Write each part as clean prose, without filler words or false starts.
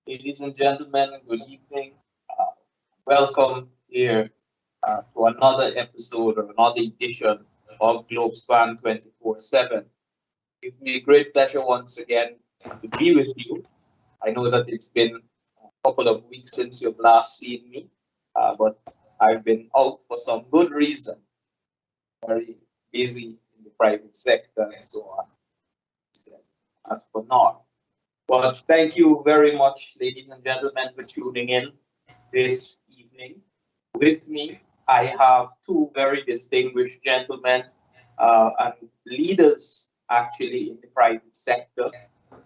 Ladies and gentlemen, good evening. Uh, Welcome here to another episode or another edition of Globespan 24/7. It's me a great pleasure once again to be with you. I know that it's been a couple of weeks since you've last seen me, but I've been out for some good reason, very busy in the private sector and so on, as per now. But thank you very much, ladies and gentlemen, for tuning in this evening. With me, I have two very distinguished gentlemen and leaders, actually, in the private sector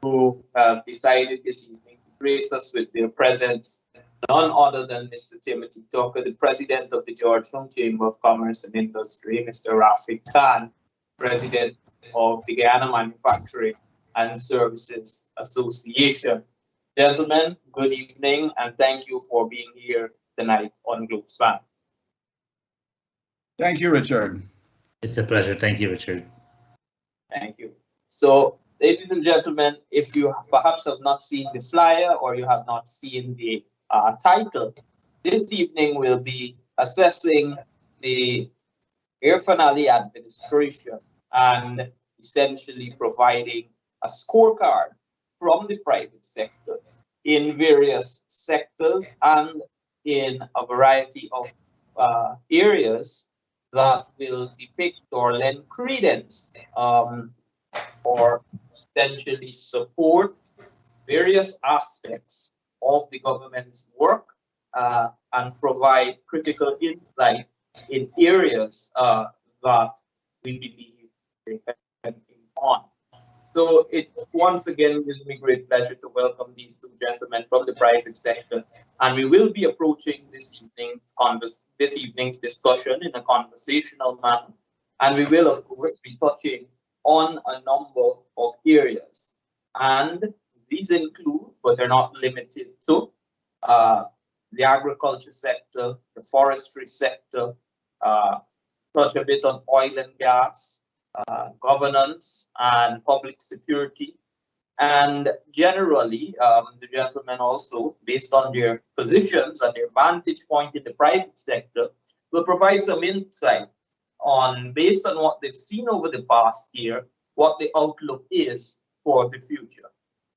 who decided this evening to grace us with their presence. None other than Mr. Timothy Tucker, the president of the Georgetown Chamber of Commerce and Industry, Mr. Rafiq Khan, president of the Guyana Manufacturing and Services Association. Gentlemen, good evening, and thank you for being here tonight on Globespan. Thank you, Richard. It's a pleasure. Thank you, Richard. Thank you. So, ladies and gentlemen, if you perhaps have not seen the flyer or you have not seen the title, this evening we'll be assessing the Air Finale administration and essentially providing a scorecard from the private sector in various sectors and in a variety of areas that will depict or lend credence or essentially support various aspects of the government's work and provide critical insight in areas that we believe they can on. So it once again gives me great pleasure to welcome these two gentlemen from the private sector, and we will be approaching this evening's discussion in a conversational manner, and we will of course be touching on a number of areas, and these include, but are not limited to, the agriculture sector, the forestry sector, touch a bit on oil and gas, governance and public security, and generally the gentlemen also, based on their positions and their vantage point in the private sector, will provide some insight on, based on what they've seen over the past year, what the outlook is for the future.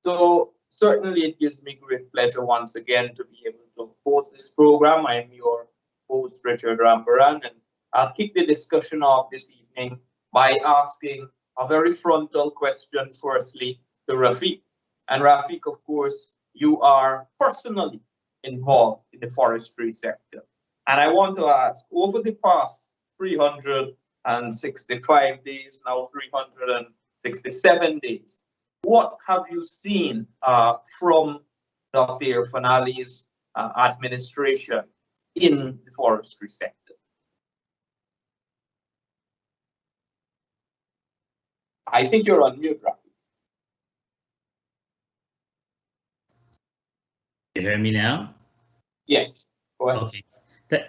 So certainly it gives me great pleasure once again to be able to host this program. I'm your host, Richard Rambaran, and I'll kick the discussion off this evening by asking a very frontal question firstly to Rafiq. And Rafiq, of course, you are personally involved in the forestry sector. And I want to ask, over the past 365 days, now 367 days, what have you seen from Dr. Air Finale's administration in the forestry sector? I think you're on mute, Rafi. You hear me now? Yes, go ahead. Okay.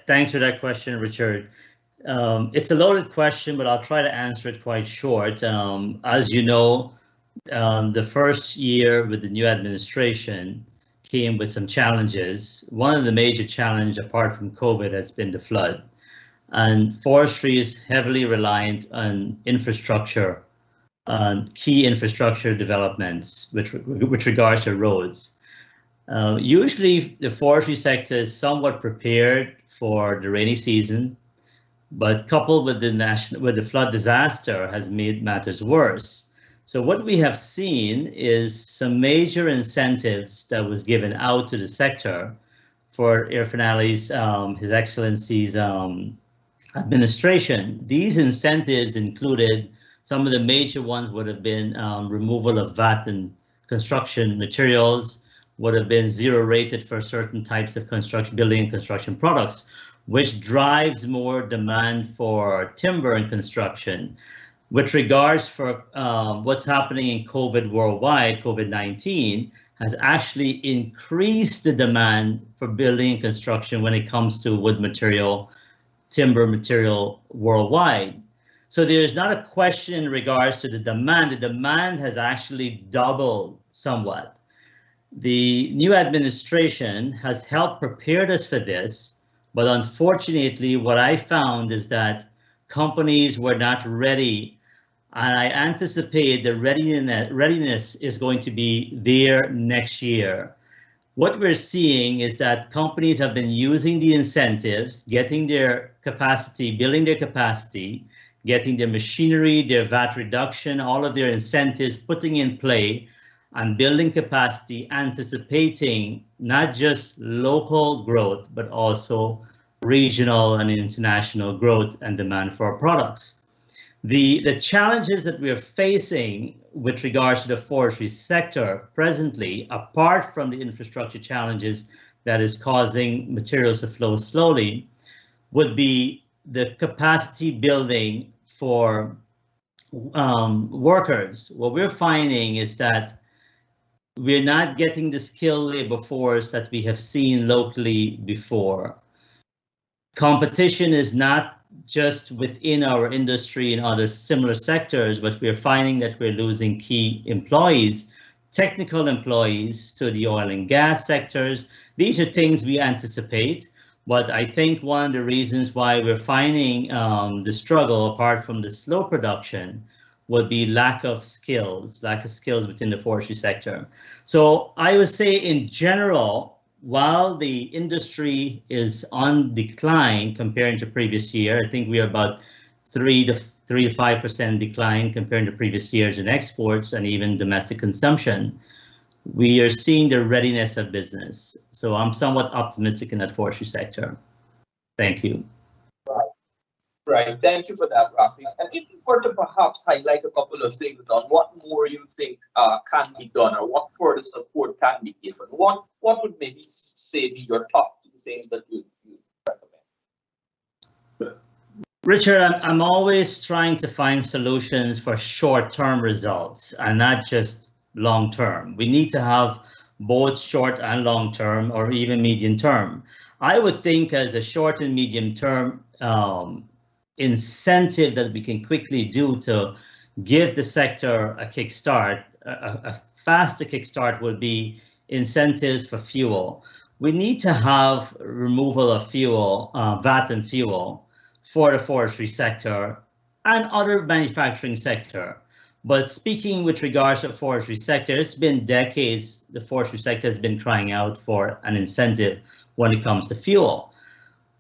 Thanks for that question, Richard. It's a loaded question, but I'll try to answer it quite short. As you know, the first year with the new administration came with some challenges. One of the major challenges, apart from COVID, has been the flood. And forestry is heavily reliant on infrastructure, key infrastructure developments with regards to roads. Usually the forestry sector is somewhat prepared for the rainy season, but coupled with the flood disaster has made matters worse. So what we have seen is some major incentives that was given out to the sector for Air Finale's, His Excellency's administration. These incentives included, some of the major ones would have been removal of VAT and construction materials, would have been zero rated for certain types of building and construction products, which drives more demand for timber and construction. With regards for what's happening in COVID worldwide, COVID-19 has actually increased the demand for building and construction when it comes to wood material, timber material worldwide. So there's not a question in regards to the demand. The demand has actually doubled somewhat. The new administration has helped prepare us for this, but unfortunately, what I found is that companies were not ready, and I anticipate the readiness is going to be there next year. What we're seeing is that companies have been using the incentives, getting their capacity, building their capacity, getting their machinery, their VAT reduction, all of their incentives, putting in play and building capacity, anticipating not just local growth, but also regional and international growth and demand for our products. The challenges that we're facing with regards to the forestry sector presently, apart from the infrastructure challenges that is causing materials to flow slowly, would be the capacity building for workers. What we're finding is that we're not getting the skilled labor force that we have seen locally before. Competition is not just within our industry and other similar sectors, but we're finding that we're losing key employees, technical employees to the oil and gas sectors. These are things we anticipate, but I think one of the reasons why we're finding the struggle, apart from the slow production, would be lack of skills within the forestry sector. So I would say in general, while the industry is on decline comparing to previous year, I think we are about 3 to 5% decline comparing to previous years in exports and even domestic consumption. We are seeing the readiness of business. So I'm somewhat optimistic in that forestry sector. Thank you. Right. Thank you for that, Rafi. And if you were to perhaps highlight a couple of things on what more you think can be done, or what further support can be given, what would maybe say be your top 2 things that you recommend? Richard, I'm always trying to find solutions for short-term results and not just long-term. We need to have both short and long-term, or even medium-term. I would think as a short and medium-term incentive that we can quickly do to give the sector a kickstart, a faster kickstart, would be incentives for fuel. We need to have removal of fuel, VAT and fuel, for the forestry sector and other manufacturing sector. But speaking with regards to the forestry sector, it's been decades the forestry sector has been crying out for an incentive when it comes to fuel.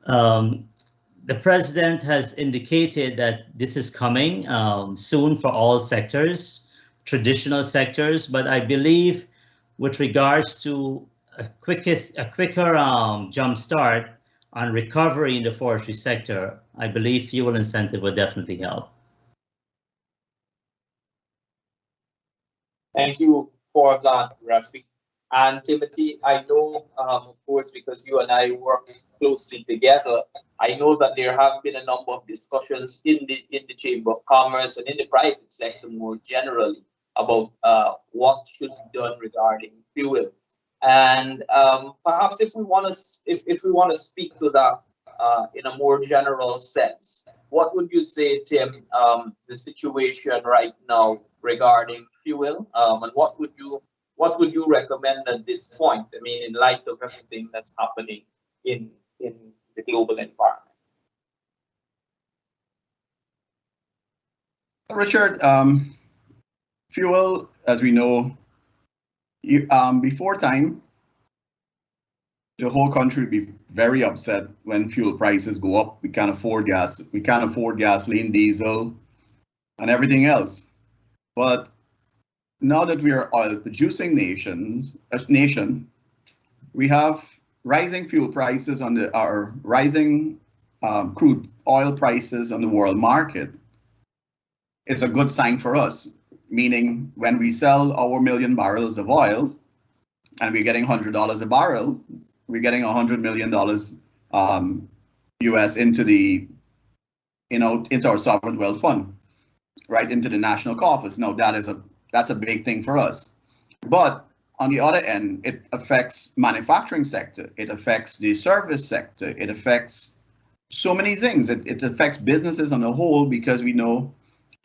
The president has indicated that this is coming soon for all sectors, traditional sectors, but I believe with regards to a quicker jump start on recovery in the forestry sector, I believe fuel incentive would definitely help. Thank you for that, Rafi. And Timothy, I know, of course, because you and I work closely together, I know that there have been a number of discussions in the Chamber of Commerce and in the private sector more generally about what should be done regarding fuel. And perhaps if we want to speak to that in a more general sense, what would you say, Tim, the situation right now regarding fuel, and what would you recommend at this point? I mean, in light of everything that's happening in the global environment. Richard, fuel, as we know, before time, the whole country would be very upset when fuel prices go up. We can't afford gas. We can't afford gasoline, diesel, and everything else. But now that we are oil producing nation, we have rising fuel prices on our rising crude oil prices on the world market. It's a good sign for us, meaning when we sell our 1 million barrels of oil and we're getting $100 a barrel, we're getting $100 million US into our sovereign wealth fund, right into the national coffers. Now that's a big thing for us. But on the other end, it affects manufacturing sector, it affects the service sector, it affects so many things. It affects businesses on the whole, because we know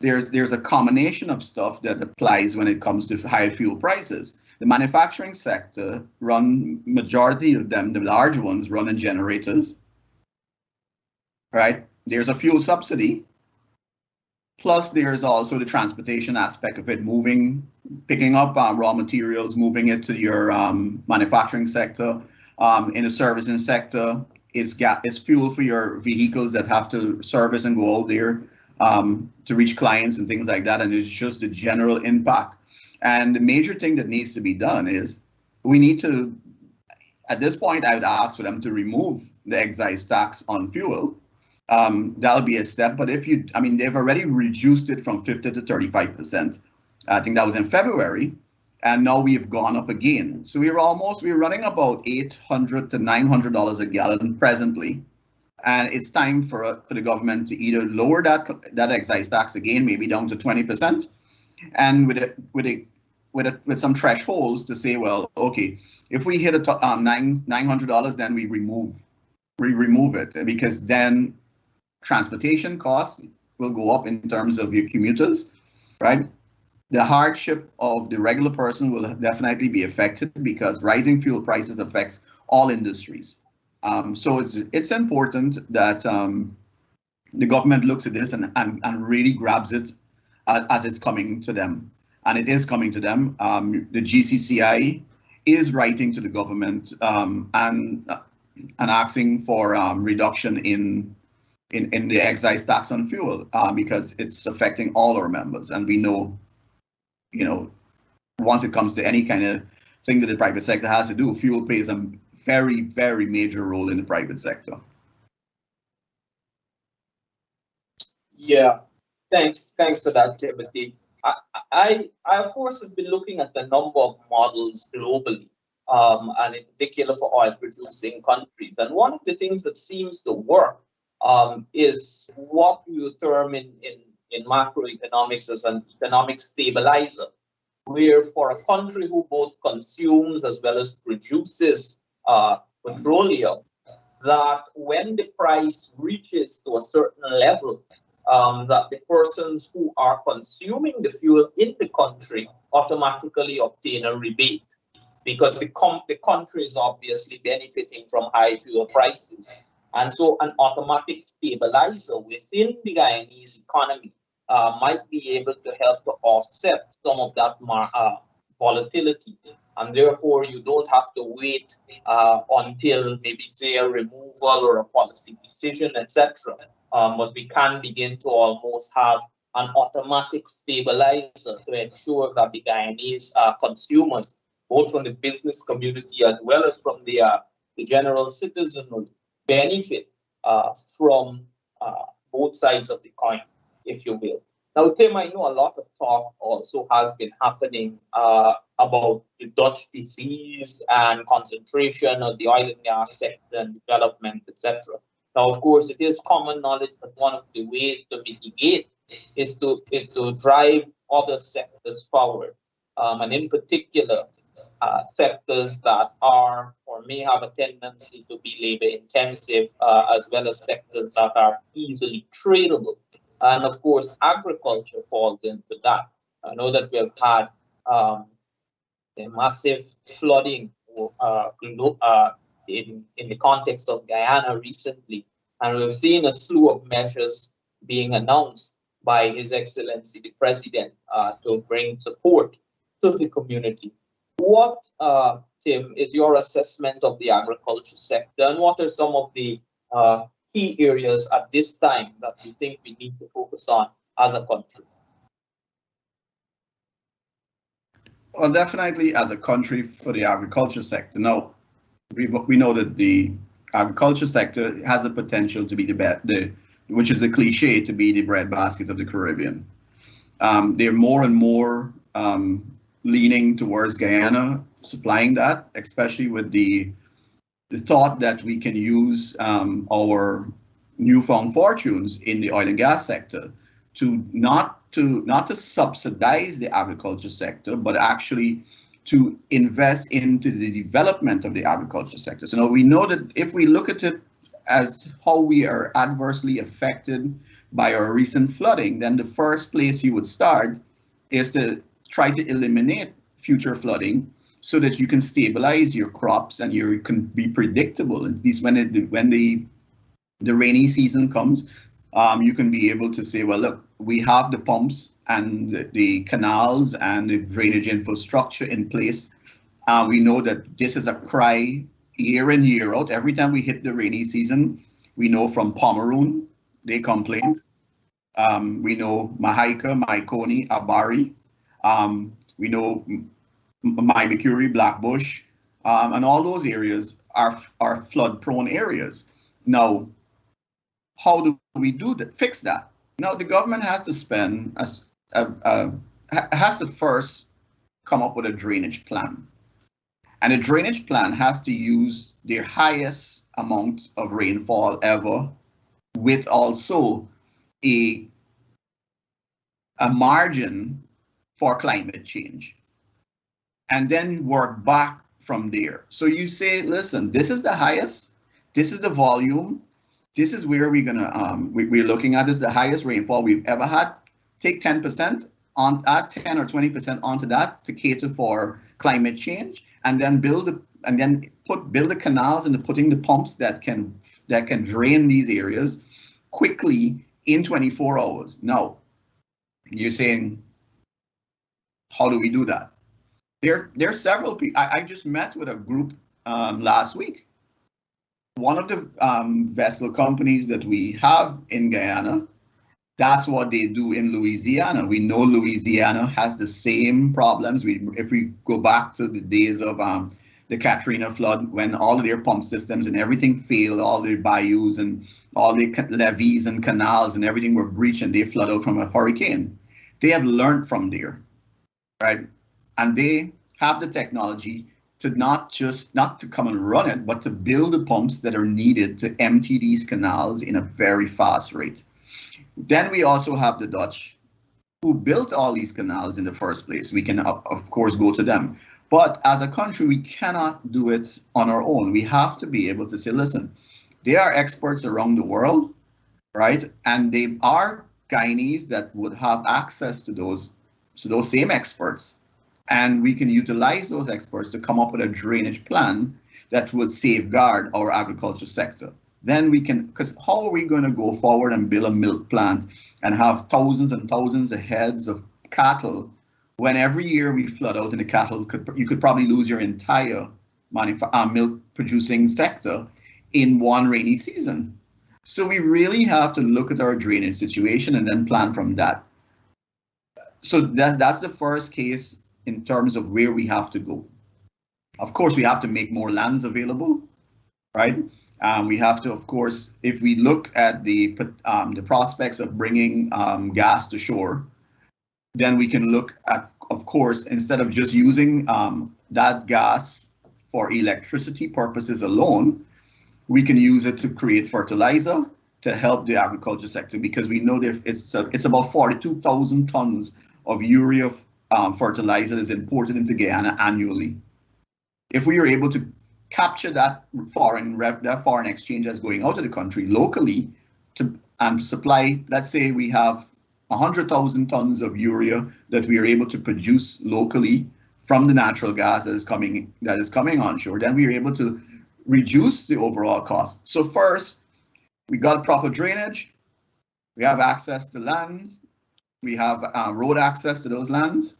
there's a combination of stuff that applies when it comes to high fuel prices. The manufacturing sector majority of them, the large ones, run in generators, right? There's a fuel subsidy. Plus, there's also the transportation aspect of it, picking up raw materials, moving it to your manufacturing sector. In the servicing sector, it's fuel for your vehicles that have to service and go out there to reach clients and things like that. And it's just the general impact. And the major thing that needs to be done is we need to, at this point, I would ask for them to remove the excise tax on fuel. That'll be a step, but they've already reduced it from 50 to 35%. I think that was in February, and now we've gone up again. So we're running about $800 to $900 a gallon presently, and it's time for the government to either lower that excise tax again, maybe down to 20%, and with some thresholds to say, well, okay, if we hit $900, then we remove it, because then transportation costs will go up in terms of your commuters, right? The hardship of the regular person will definitely be affected because rising fuel prices affects all industries. So it's important that the government looks at this and really grabs it as it's coming to them. And it is coming to them. The GCCI is writing to the government and asking for reduction in the excise tax on fuel because it's affecting all our members. And we know, once it comes to any kind of thing that the private sector has to do, fuel plays a very, very major role in the private sector. Yeah, thanks for that, Timothy. I of course have been looking at the number of models globally, and in particular for oil producing countries. And one of the things that seems to work is what you term in macroeconomics as an economic stabilizer, where for a country who both consumes as well as produces petroleum, that when the price reaches to a certain level, that the persons who are consuming the fuel in the country automatically obtain a rebate, because the country is obviously benefiting from high fuel prices. And so an automatic stabilizer within the Guyanese economy might be able to help to offset some of that volatility. And therefore, you don't have to wait until maybe, say, a removal or a policy decision, etc. But we can begin to almost have an automatic stabilizer to ensure that the Guyanese consumers, both from the business community as well as from the general citizenry, benefit from both sides of the coin, if you will. Now, Tim, I know a lot of talk also has been happening about the Dutch disease and concentration of the oil and gas sector and development, etc. Now, of course, it is common knowledge that one of the ways to mitigate is to drive other sectors forward, and in particular, sectors that are or may have a tendency to be labor intensive, as well as sectors that are easily tradable. And of course, agriculture falls into that. I know that we have had a massive flooding in the context of Guyana recently, and we've seen a slew of measures being announced by His Excellency the President to bring support to the community. What, Tim, is your assessment of the agriculture sector, and what are some of the key areas at this time that you think we need to focus on as a country? Well, definitely as a country for the agriculture sector. Now, we know that the agriculture sector has the potential to be which is a cliche, to be the breadbasket of the Caribbean. They're more and more leaning towards Guyana supplying that, especially with the thought that we can use our newfound fortunes in the oil and gas sector to not to subsidize the agriculture sector, but actually to invest into the development of the agriculture sector. So now we know that if we look at it as how we are adversely affected by our recent flooding, then the first place you would start is to try to eliminate future flooding so that you can stabilize your crops and you can be predictable. At least when the rainy season comes, you can be able to say, well, look, we have the pumps and the canals and the drainage infrastructure in place. We know that this is a cry year in, year out. Every time we hit the rainy season, we know from Pomeroon, they complain. We know Mahaica, Maikoni, Abari. We know Maibikuri, Blackbush, and all those areas are flood-prone areas. Now, how do we do that? Fix that? Now, the government has to spend has to first come up with a drainage plan, and a drainage plan has to use their highest amount of rainfall ever, with also a margin for climate change, and then work back from there. So you say, listen, this is the highest, this is the volume, this is where we're gonna we're looking at, this is the highest rainfall we've ever had. Take 10% on, add 10 or 20% onto that to cater for climate change, and then build the canals and putting the pumps that can drain these areas quickly in 24 hours. Now, you're saying, how do we do that? There are several people. I just met with a group last week. One of the vessel companies that we have in Guyana, that's what they do in Louisiana. We know Louisiana has the same problems. If we go back to the days of the Katrina flood, when all of their pump systems and everything failed, all their bayous and all the levees and canals and everything were breached, and they flood out from a hurricane. They have learned from there, right? And they have the technology to not to come and run it, but to build the pumps that are needed to empty these canals in a very fast rate. Then we also have the Dutch, who built all these canals in the first place. We can, of course, go to them. But as a country, we cannot do it on our own. We have to be able to say, listen, there are experts around the world, right? And they are Guyanese that would have access to those same experts. And we can utilize those experts to come up with a drainage plan that would safeguard our agriculture sector. Then we can, because how are we going to go forward and build a milk plant and have thousands and thousands of heads of cattle when every year we flood out in the cattle, you could probably lose your entire milk producing sector in one rainy season. So we really have to look at our drainage situation and then plan from that. So that's the first case in terms of where we have to go. Of course, we have to make more lands available, right? We have to, of course, if we look at the prospects of bringing gas to shore, then we can look at, of course, instead of just using that gas for electricity purposes alone, we can use it to create fertilizer to help the agriculture sector, because we know that it's about 42,000 tons of urea fertilizer is imported into Guyana annually. If we are able to capture that foreign exchange that's going out of the country locally to supply, let's say we have 100,000 tons of urea that we are able to produce locally from the natural gas that is coming onshore, then we are able to reduce the overall cost. So first, we got proper drainage, we have access to land, we have road access to those lands.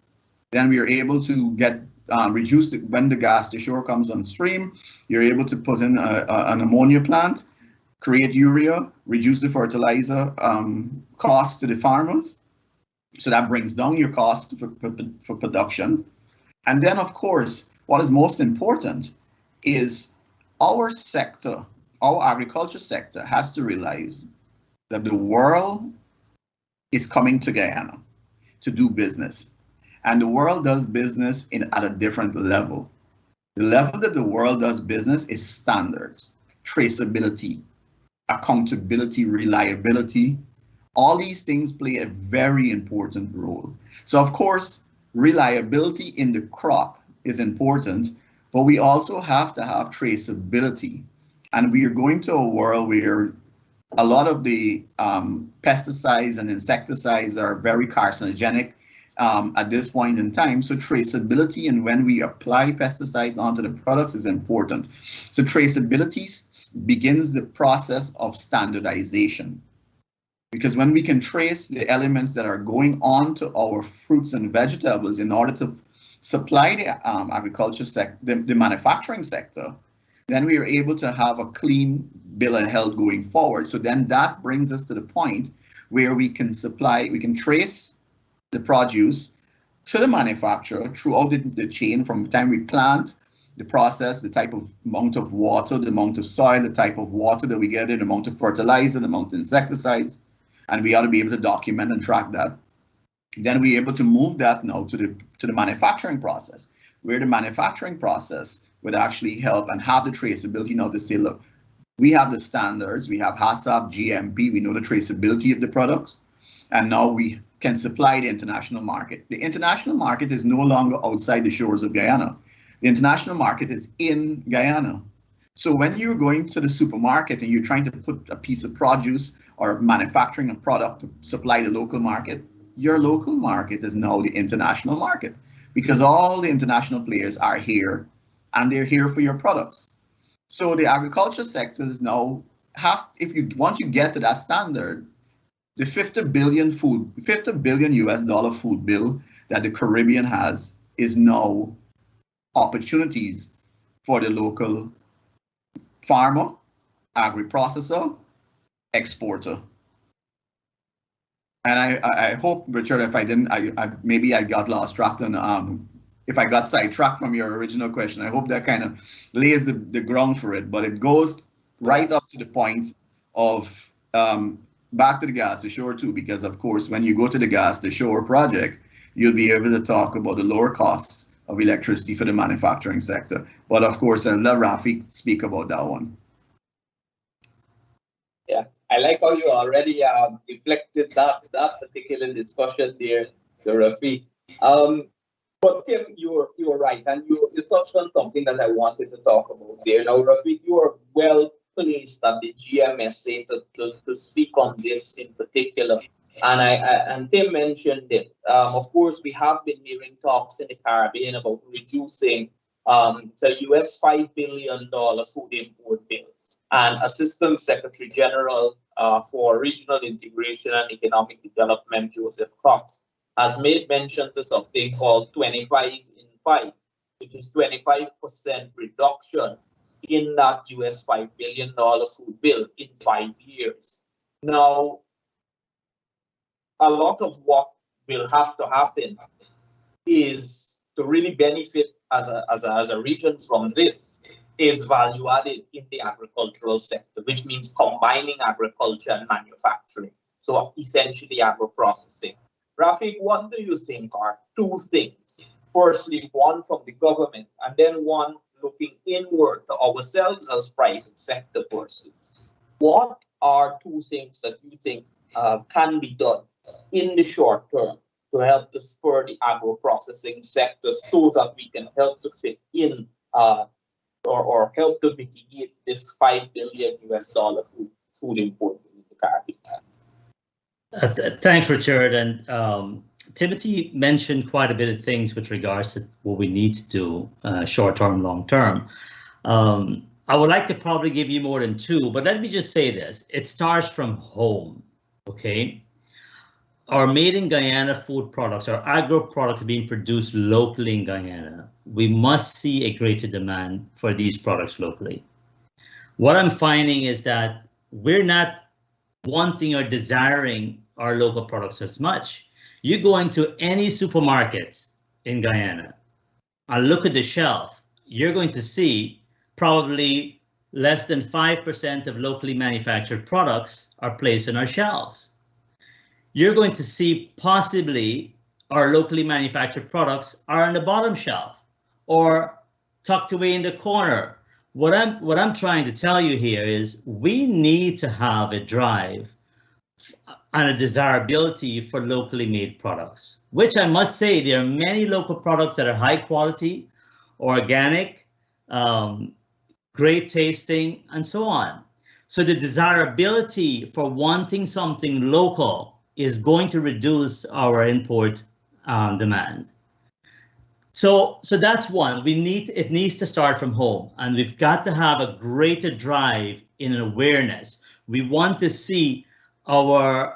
Then we are able to get reduce when the gas to shore comes on stream. You're able to put in an ammonia plant, create urea, reduce the fertilizer cost to the farmers. So that brings down your cost for production. And then, of course, what is most important is our sector, our agriculture sector has to realize that the world is coming to Guyana to do business. And the world does business at a different level. The level that the world does business is standards, traceability, accountability, reliability. All these things play a very important role. So of course, reliability in the crop is important, but we also have to have traceability. And we are going to a world where a lot of the pesticides and insecticides are very carcinogenic. at this point in time. So traceability and when we apply pesticides onto the products is important. So traceability begins the process of standardization. Because when we can trace the elements that are going on to our fruits and vegetables in order to supply the agriculture sector, the manufacturing sector, then we are able to have a clean bill of health going forward. So then that brings us to the point where we can trace the produce to the manufacturer throughout the chain, from the time we plant, the process, the type of amount of water, the amount of soil, the type of water that we get in, the amount of fertilizer, the amount of insecticides, and we ought to be able to document and track that. Then we're able to move that now to the manufacturing process, where the manufacturing process would actually help and have the traceability now to say, look, we have the standards, we have HACCP, GMP, we know the traceability of the products, and now we can supply the international market. The international market is no longer outside the shores of Guyana. The international market is in Guyana. So when you're going to the supermarket and you're trying to put a piece of produce or manufacturing a product to supply the local market, your local market is now the international market, because all the international players are here and they're here for your products. So the agriculture sector is now once you get to that standard, the $50 billion US food bill that the Caribbean has is now opportunities for the local farmer, agri-processor, exporter. And I hope, Richard, if I didn't, maybe I got lost track on, if I got sidetracked from your original question, I hope that kind of lays the ground for it. But it goes right up to the point of back to the gas to shore too, because of course, when you go to the gas to shore project, you'll be able to talk about the lower costs of electricity for the manufacturing sector. But of course, I'll let Rafi speak about that one. Yeah, I like how you already reflected that particular discussion there, Rafi. But Tim, you're right, and you touched on something that I wanted to talk about there. Now, Rafi, you are well placed at the GMSA to speak on this in particular. And Tim mentioned it. Of course, we have been hearing talks in the Caribbean about reducing the US $5 billion food import bill. And Assistant Secretary General for Regional Integration and Economic Development, Joseph Cox, has made mention to something called 25 in 5, which is 25% reduction in that US $5 billion food bill in 5 years. Now, a lot of what will have to happen is to really benefit as a region from this is value added in the agricultural sector, which means combining agriculture and manufacturing. So essentially agro-processing. Rafiq, what do you think are two things? Firstly, one from the government, and then one looking inward to ourselves as private sector persons. What are two things that you think can be done in the short term to help to spur the agro-processing sector so that we can help to fit in or help to mitigate this $5 billion US food import in the Caribbean? Thanks, Richard. And Timothy mentioned quite a bit of things with regards to what we need to do short term, long term. I would like to probably give you more than two, but let me just say this. It starts from home, okay? Our made in Guyana food products, our agro products being produced locally in Guyana, we must see a greater demand for these products locally. What I'm finding is that we're not wanting or desiring our local products as much. You go into any supermarkets in Guyana and look at the shelf, you're going to see probably less than 5% of locally manufactured products are placed on our shelves. You're going to see possibly our locally manufactured products are on the bottom shelf or tucked away in the corner. What I'm trying to tell you here is we need to have a drive and a desirability for locally made products, which I must say there are many local products that are high quality, organic, great tasting, and so on. So the desirability for wanting something local is going to reduce our import demand. So that's one. It needs to start from home, and we've got to have a greater drive in awareness. We want to see our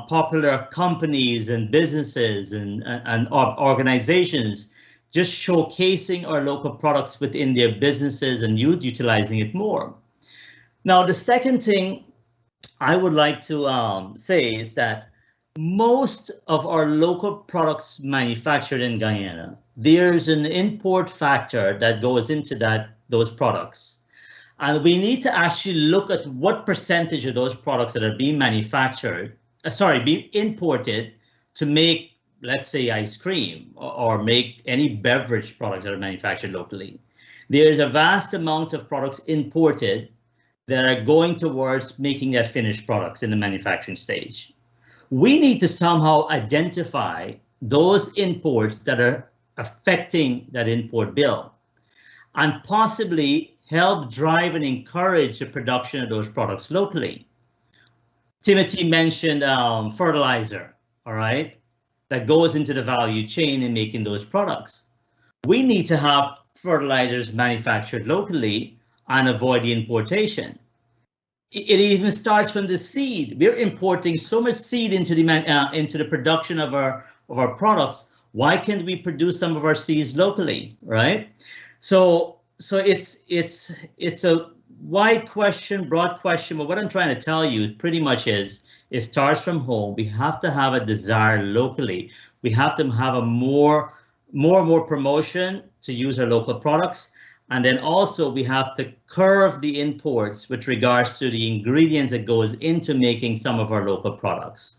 popular companies and businesses and organizations just showcasing our local products within their businesses and utilizing it more. Now, the second thing I would like to say is that most of our local products manufactured in Guyana, there's an import factor that goes into those products. And we need to actually look at what percentage of those products that are being manufactured, being imported to make, let's say, ice cream or make any beverage products that are manufactured locally. There is a vast amount of products imported that are going towards making that finished products in the manufacturing stage. We need to somehow identify those imports that are affecting that import bill and possibly help drive and encourage the production of those products locally. Timothy mentioned fertilizer, all right, that goes into the value chain in making those products. We need to have fertilizers manufactured locally and avoid the importation. It even starts from the seed. We're importing so much seed into the production of our products. Why can't we produce some of our seeds locally, right? So it's a wide question, broad question, but what I'm trying to tell you pretty much is it starts from home. We have to have a desire locally. We have to have a more promotion to use our local products. And then also we have to curb the imports with regards to the ingredients that goes into making some of our local products.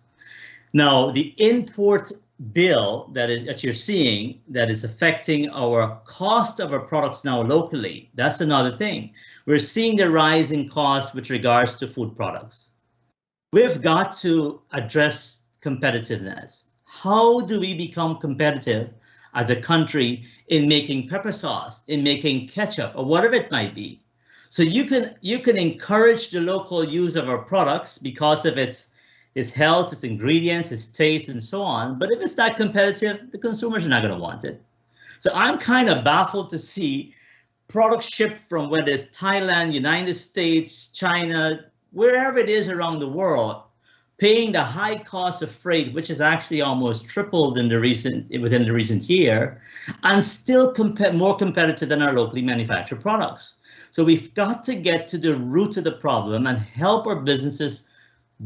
Now, the import bill that you're seeing that is affecting our cost of our products now locally, that's another thing. We're seeing the rise in costs with regards to food products. We've got to address competitiveness. How do we become competitive as a country in making pepper sauce, in making ketchup, or whatever it might be? So you can encourage the local use of our products because of its health, its ingredients, its taste, and so on. But if it's not competitive, the consumers are not going to want it. So I'm kind of baffled to see products shipped from whether it's Thailand, United States, China, wherever it is around the world, paying the high cost of freight, which has actually almost tripled within the recent year, and still more competitive than our locally manufactured products. So we've got to get to the root of the problem and help our businesses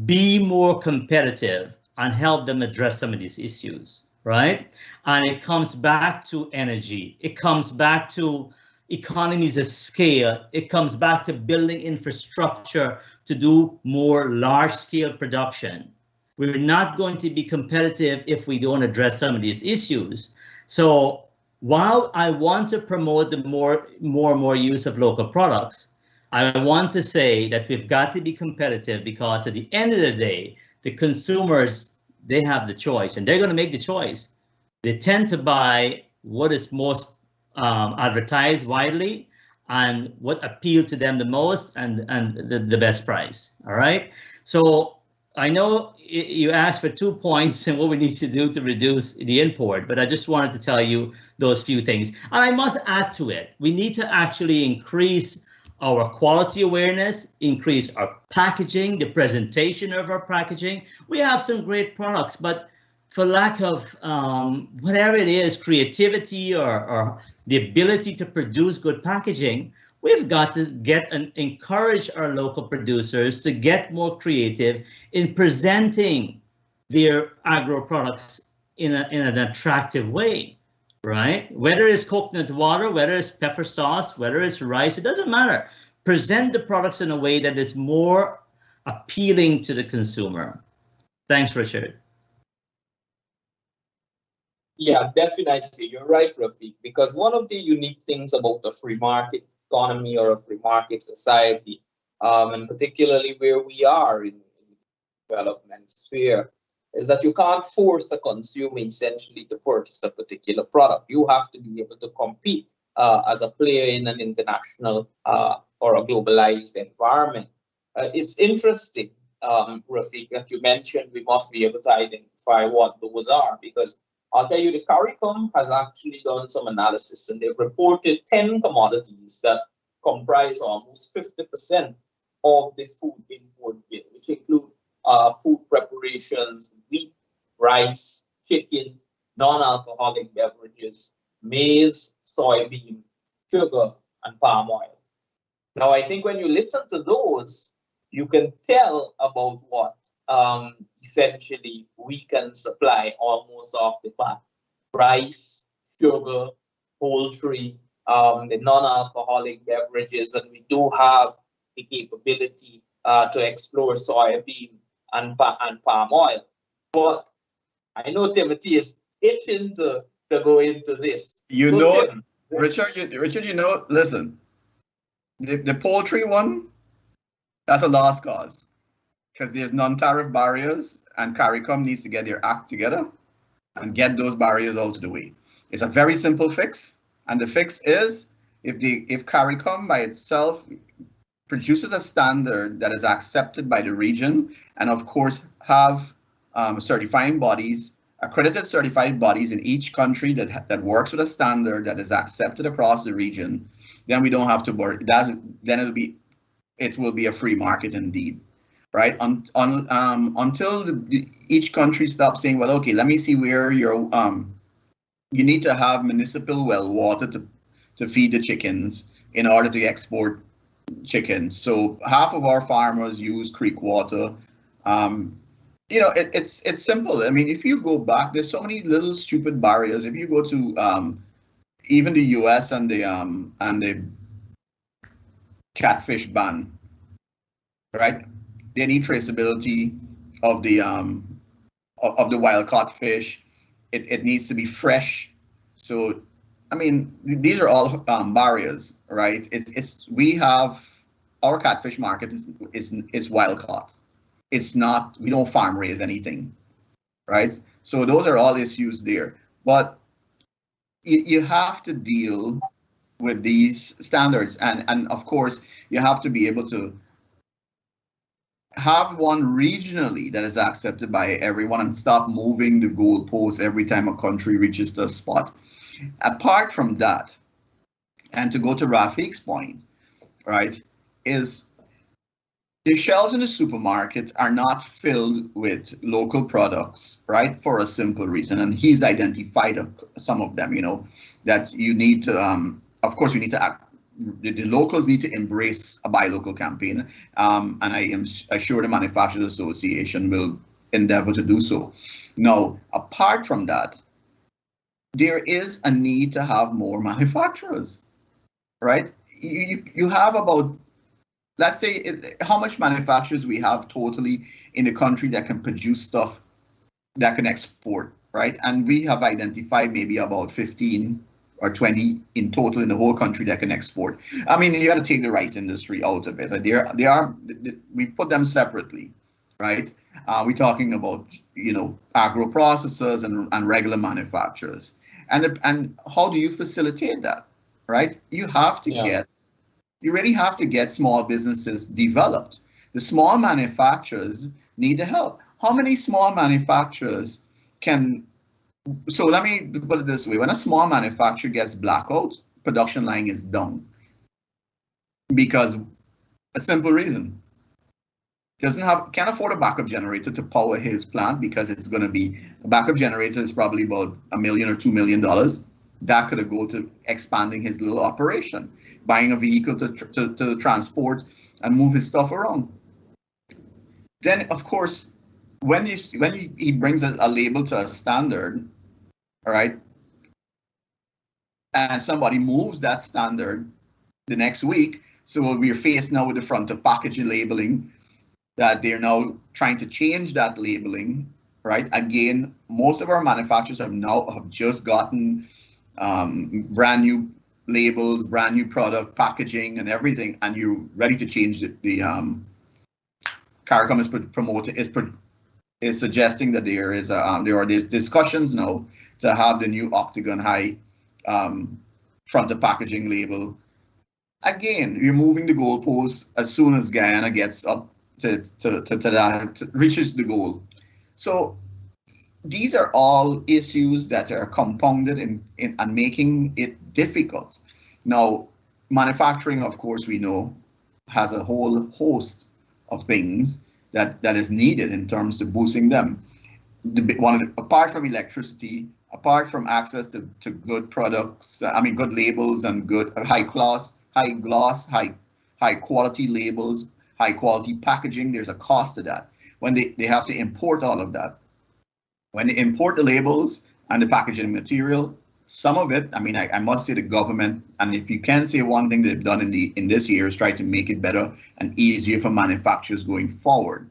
be more competitive and help them address some of these issues, right? And it comes back to energy. It comes back to economies of scale. It comes back to building infrastructure to do more large-scale production. We're not going to be competitive if we don't address some of these issues. So while I want to promote the more and more use of local products, I want to say that we've got to be competitive because at the end of the day, the consumers, they have the choice and they're going to make the choice. They tend to buy what is most advertised widely and what appealed to them the most and the best price. All right. So I know you asked for 2 points and what we need to do to reduce the import, but I just wanted to tell you those few things. And I must add to it, we need to actually increase our quality awareness, increase our packaging, the presentation of our packaging. We have some great products, but for lack of whatever it is, creativity or the ability to produce good packaging, we've got to get and encourage our local producers to get more creative in presenting their agro products in an attractive way, right? Whether it's coconut water, whether it's pepper sauce, whether it's rice, it doesn't matter. Present the products in a way that is more appealing to the consumer. Thanks, Richard. Yeah, definitely. You're right, Rafiq, because one of the unique things about a free market economy or a free market society, and particularly where we are in the development sphere, is that you can't force a consumer essentially to purchase a particular product. You have to be able to compete as a player in an international or a globalized environment. It's interesting, Rafiq, that you mentioned we must be able to identify what those are, because I'll tell you, the CARICOM has actually done some analysis, and they've reported 10 commodities that comprise almost 50% of the food import bill, which include food preparations, wheat, rice, chicken, non-alcoholic beverages, maize, soybean, sugar, and palm oil. Now, I think when you listen to those, you can tell about what essentially we can supply almost off the bat. Rice, sugar, poultry, the non-alcoholic beverages, and we do have the capability to explore soybean and palm oil. But I know Timothy is itching to go into this. You so know, Tim, Richard, you know, listen, the poultry one, that's a lost cause because there's non-tariff barriers, and CARICOM needs to get their act together and get those barriers out of the way. It's a very simple fix, and the fix is if CARICOM by itself produces a standard that is accepted by the region, and of course have certifying bodies, accredited certified bodies in each country that works with a standard that is accepted across the region, then we don't have to worry. Then it will be a free market indeed, right? Until each country stops saying, well, okay, let me see where you need to have municipal well water to feed the chickens in order to export chicken. So half of our farmers use creek water. You know, it's simple. I mean, if you go back, there's so many little stupid barriers. If you go to even the US and the catfish ban, right? They need traceability of the wild caught fish. It needs to be fresh. So I mean, these are all barriers, right? We have our catfish market is wild caught. It's not, we don't farm raise anything, right? So those are all issues there. But you have to deal with these standards, and of course you have to be able to have one regionally that is accepted by everyone and stop moving the goalposts every time a country reaches the spot. Apart from that, and to go to Rafik's point, right, is the shelves in the supermarket are not filled with local products, right, for a simple reason. And he's identified some of them, you know, that you need to, of course, you need to act. The locals need to embrace a buy local campaign, and I am sure the Manufacturers Association will endeavor to do so. Now, apart from that, there is a need to have more manufacturers, right? You have about, let's say, how much manufacturers we have totally in the country that can produce stuff that can export, right? And we have identified maybe about 15 or 20 in total in the whole country that can export. I mean, you got to take the rice industry out of it. We put them separately, right? We're talking about, you know, agro-processors and regular manufacturers. And how do you facilitate that, right? You have to you really have to get small businesses developed. The small manufacturers need the help. How many small manufacturers can, so let me put it this way, when a small manufacturer gets blackout, production line is down. Because a simple reason, can't afford a backup generator to power his plant, because it's going to be, a backup generator is probably about $1 million or $2 million. That could go to expanding his little operation, buying a vehicle to transport and move his stuff around. Then, of course, when he brings a label to a standard, all right, and somebody moves that standard the next week, so we're faced now with the front of packaging labeling, that they're now trying to change that labeling, right? Again, most of our manufacturers have just gotten brand new labels, brand new product packaging and everything, and you're ready to change the CARICOM is suggesting that there are discussions now to have the new Octagon High front of packaging label. Again, you're moving the goalposts as soon as Guyana gets up to that, reaches the goal. So these are all issues that are compounded in and making it difficult. Now, manufacturing, of course, we know has a whole host of things that is needed in terms of boosting them. Apart from electricity, apart from access to good products, good labels and good high quality labels, high quality packaging, there's a cost to that. When they have to import all of that. When they import the labels and the packaging material, some of it, I must say the government, and if you can say one thing they've done in this year is try to make it better and easier for manufacturers going forward,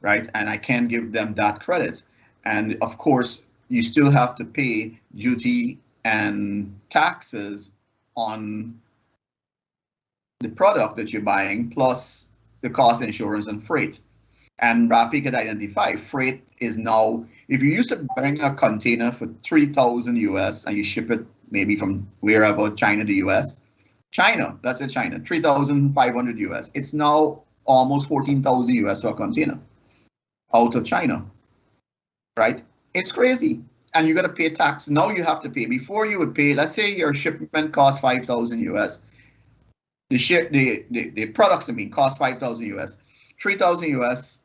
right? And I can give them that credit. And of course, you still have to pay duty and taxes on the product that you're buying, plus the cost, insurance, and freight. And Rafi could identify freight is now, if you used to bring a container for 3,000 US and you ship it maybe from wherever, China to US, let's say China, 3,500 US. It's now almost 14,000 US for a container out of China, right? It's crazy. And you got to pay tax. Now you have to pay. Before you would pay, let's say your shipment costs 5,000 US. The products, cost 5,000 US. 3,000 US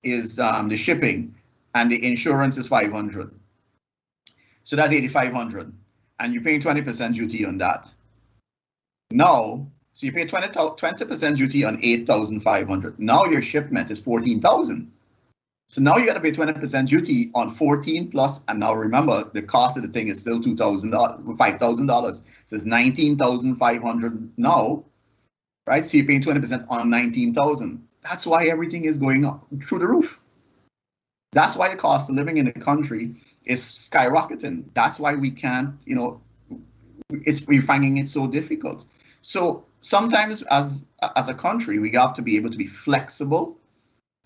is the shipping, and the insurance is 500. So that's 8,500, and you're paying 20% duty on that. Now, so you pay 20% duty on 8,500. Now your shipment is 14,000. So now you got to pay 20% duty on 14 plus, and now remember the cost of the thing is still $5,000. So it's 19,500 now, right? So you're paying 20% on 19,000. That's why everything is going up through the roof. That's why the cost of living in the country is skyrocketing. That's why we can't, we're finding it so difficult. So sometimes as a country, we have to be able to be flexible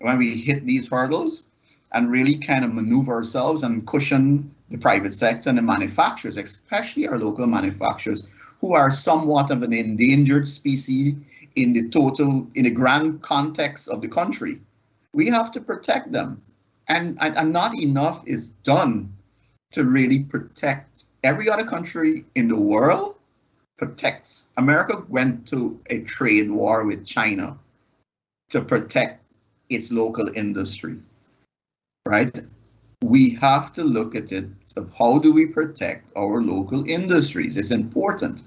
when we hit these hurdles and really kind of maneuver ourselves and cushion the private sector and the manufacturers, especially our local manufacturers, who are somewhat of an endangered species in the grand context of the country. We have to protect them. And not enough is done to really protect. Every other country in the world protects. America went to a trade war with China to protect its local industry, right? We have to look at it of how do we protect our local industries. It's important.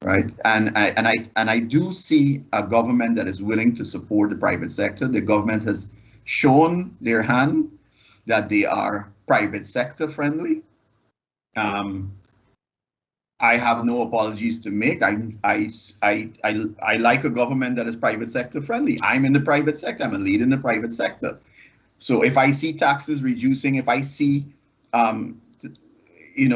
Right, and I do see a government that is willing to support the private sector. The government has shown their hand that they are private sector friendly. I have no apologies to make. I like a government that is private sector friendly. I'm in the private sector. I'm a lead in the private sector. So if I see taxes reducing, if I see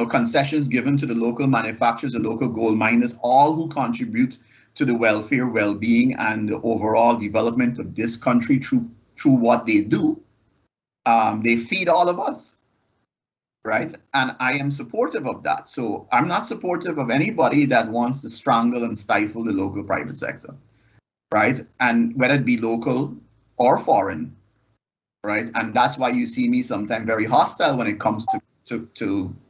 concessions given to the local manufacturers, the local gold miners, all who contribute to the welfare, well-being, and the overall development of this country through what they do. They feed all of us, right? And I am supportive of that. So I'm not supportive of anybody that wants to strangle and stifle the local private sector, right? And whether it be local or foreign, right? And that's why you see me sometimes very hostile when it comes to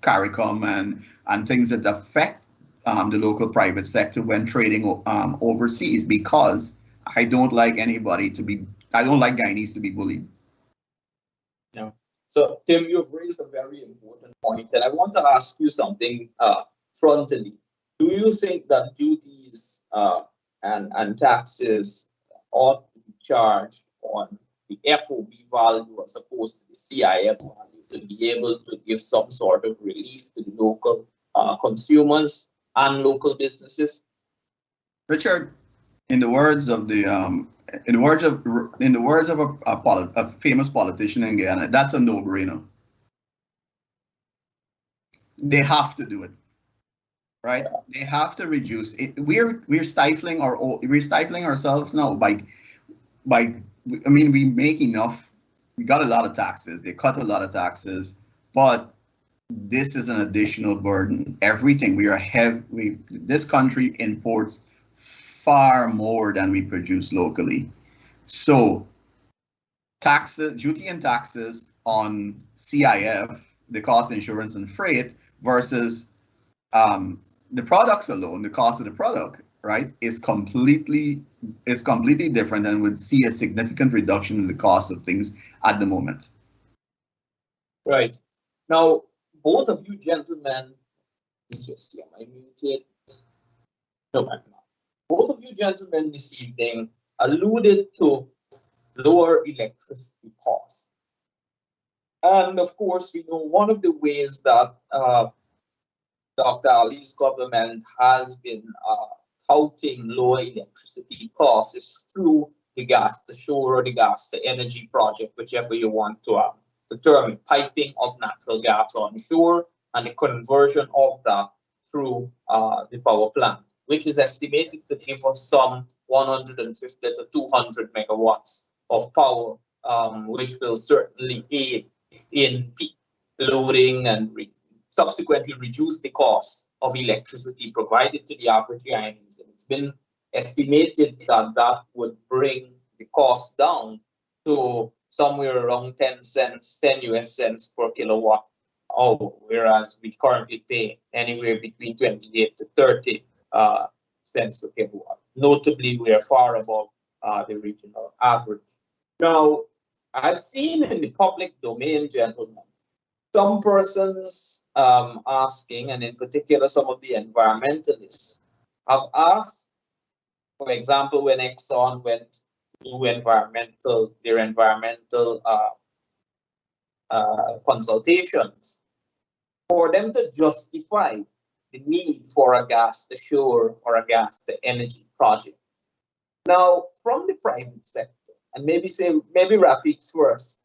CARICOM and things that affect the local private sector when trading overseas, because I don't like Guyanese to be bullied. Yeah. So Tim, you've raised a very important point, and I want to ask you something frontally. Do you think that duties and taxes ought to be charged on the FOB value as opposed to the CIF value, to be able to give some sort of relief to the local consumers and local businesses? Richard, in the words of a famous politician in Guyana, that's a no-brainer. They have to do it, right? They have to reduce it. We're stifling ourselves now by we make enough. We got a lot of taxes. They cut a lot of taxes, but this is an additional burden. Everything this country imports far more than we produce locally. So duty and taxes on CIF, the cost, insurance, and freight, versus the products alone, the cost of the product, right, is completely different, and would see a significant reduction in the cost of things at the moment. Right. Now, both of you gentlemen, let me just see, am I muted? No, I'm not. Both of you gentlemen this evening alluded to lower electricity costs. And of course, we know one of the ways that Dr. Ali's government has been touting lower electricity costs is through the gas to shore or the gas to energy project, whichever you want to determine, piping of natural gas on shore and the conversion of that through the power plant, which is estimated to give us some 150 to 200 megawatts of power, which will certainly aid in peak loading and subsequently reduce the cost of electricity provided to the average Guyanese. And it's been estimated that that would bring the cost down to somewhere around 10 US cents per kilowatt hour, whereas we currently pay anywhere between 28 to 30 cents per kilowatt. Notably, we are far above the regional average. Now, I've seen in the public domain, gentlemen, some persons asking, and in particular some of the environmentalists, have asked, for example, when Exxon went to their environmental consultations, for them to justify the need for a gas to shore or a gas to energy project. Now, from the private sector, and maybe Rafiq first,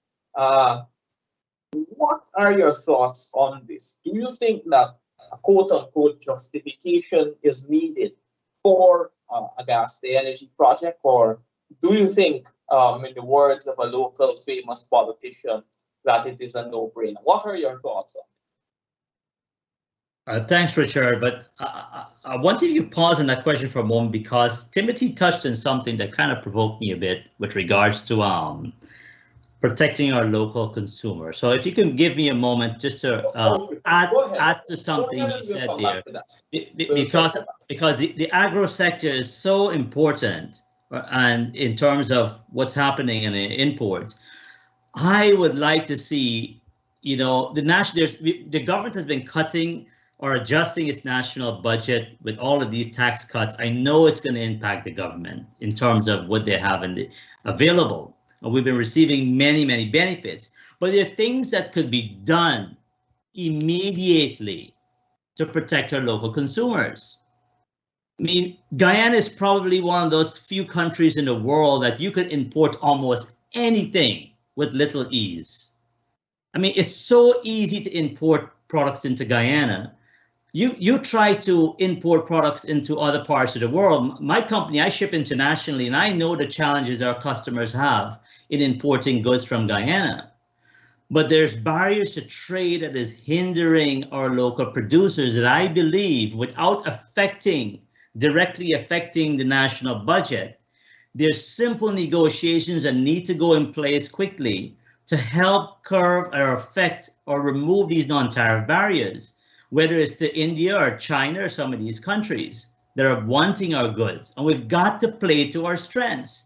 what are your thoughts on this? Do you think that a quote-unquote justification is needed for a gas to energy project, or do you think, in the words of a local famous politician, that it is a no-brainer? What are your thoughts on this? Thanks, Richard, but I wanted you to pause on that question for a moment, because Timothy touched on something that kind of provoked me a bit with regards to protecting our local consumer. So if you can give me a moment just to add to something he said there, because the agro sector is so important, and in terms of what's happening in the imports, I would like to see, you know, the government has been cutting or adjusting its national budget with all of these tax cuts. I know it's going to impact the government in terms of what they have available. We've been receiving many, many benefits, but there are things that could be done immediately to protect our local consumers. I mean, Guyana is probably one of those few countries in the world that you could import almost anything with little ease. I mean, it's so easy to import products into Guyana. You try to import products into other parts of the world. My company, I ship internationally, and I know the challenges our customers have in importing goods from Guyana. But there's barriers to trade that is hindering our local producers that I believe, without directly affecting the national budget, there's simple negotiations that need to go in place quickly to help curb or affect or remove these non-tariff barriers, whether it's to India or China or some of these countries that are wanting our goods. And we've got to play to our strengths.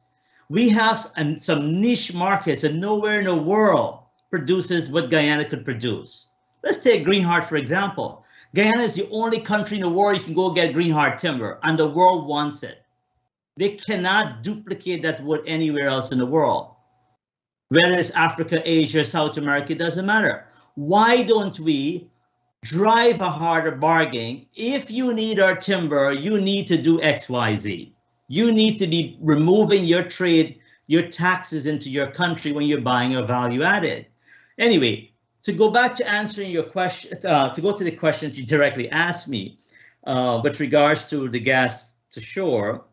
We have some niche markets, and nowhere in the world produces what Guyana could produce. Let's take green heart, for example. Guyana is the only country in the world you can go get green heart timber, and the world wants it. They cannot duplicate that wood anywhere else in the world. Whether it's Africa, Asia, South America, it doesn't matter. Why don't we drive a harder bargain? If you need our timber, you need to do X, Y, Z. You need to be removing your trade, your taxes into your country when you're buying your value added. Anyway, to go back to answering your question, to go to the question that you directly asked me with regards to the gas to shore,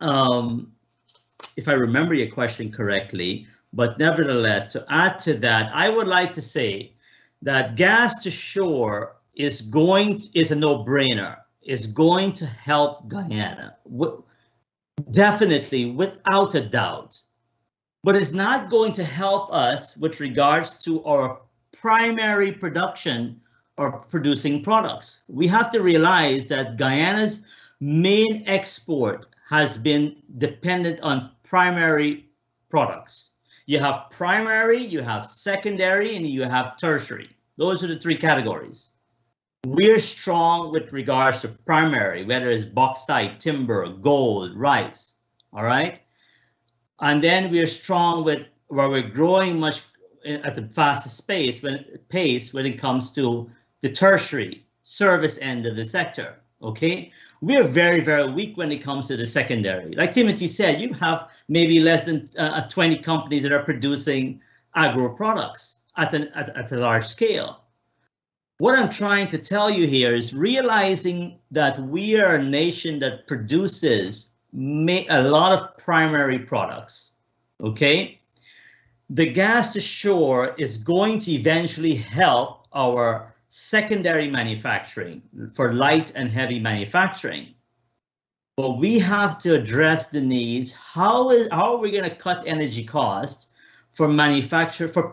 if I remember your question correctly, but nevertheless, to add to that, I would like to say that gas to shore is a no-brainer, is going to help Guyana. Definitely, without a doubt. but it's not going to help us with regards to our primary production or producing products. We have to realize that Guyana's main export has been dependent on primary products. You have primary, you have secondary, and you have tertiary. Those are the three categories. We're strong with regards to primary, whether it's bauxite, timber, gold, rice, all right? And then we're strong with where we're growing much at the fastest pace when it comes to the tertiary service end of the sector, okay? We're very, very weak when it comes to the secondary. Like Timothy said, you have maybe less than 20 companies that are producing agro products at a large scale. What I'm trying to tell you here is realizing that we are a nation that produces a lot of primary products, okay? The gas to shore is going to eventually help our secondary manufacturing for light and heavy manufacturing. But we have to address the needs. How are we going to cut energy costs for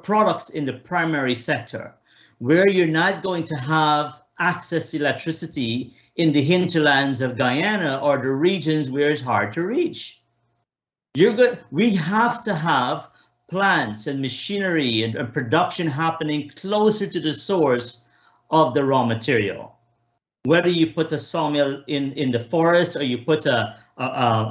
products in the primary sector, where you're not going to have access to electricity in the hinterlands of Guyana or the regions where it's hard to reach? We have to have plants and machinery and production happening closer to the source of the raw material. Whether you put a sawmill in the forest or you put a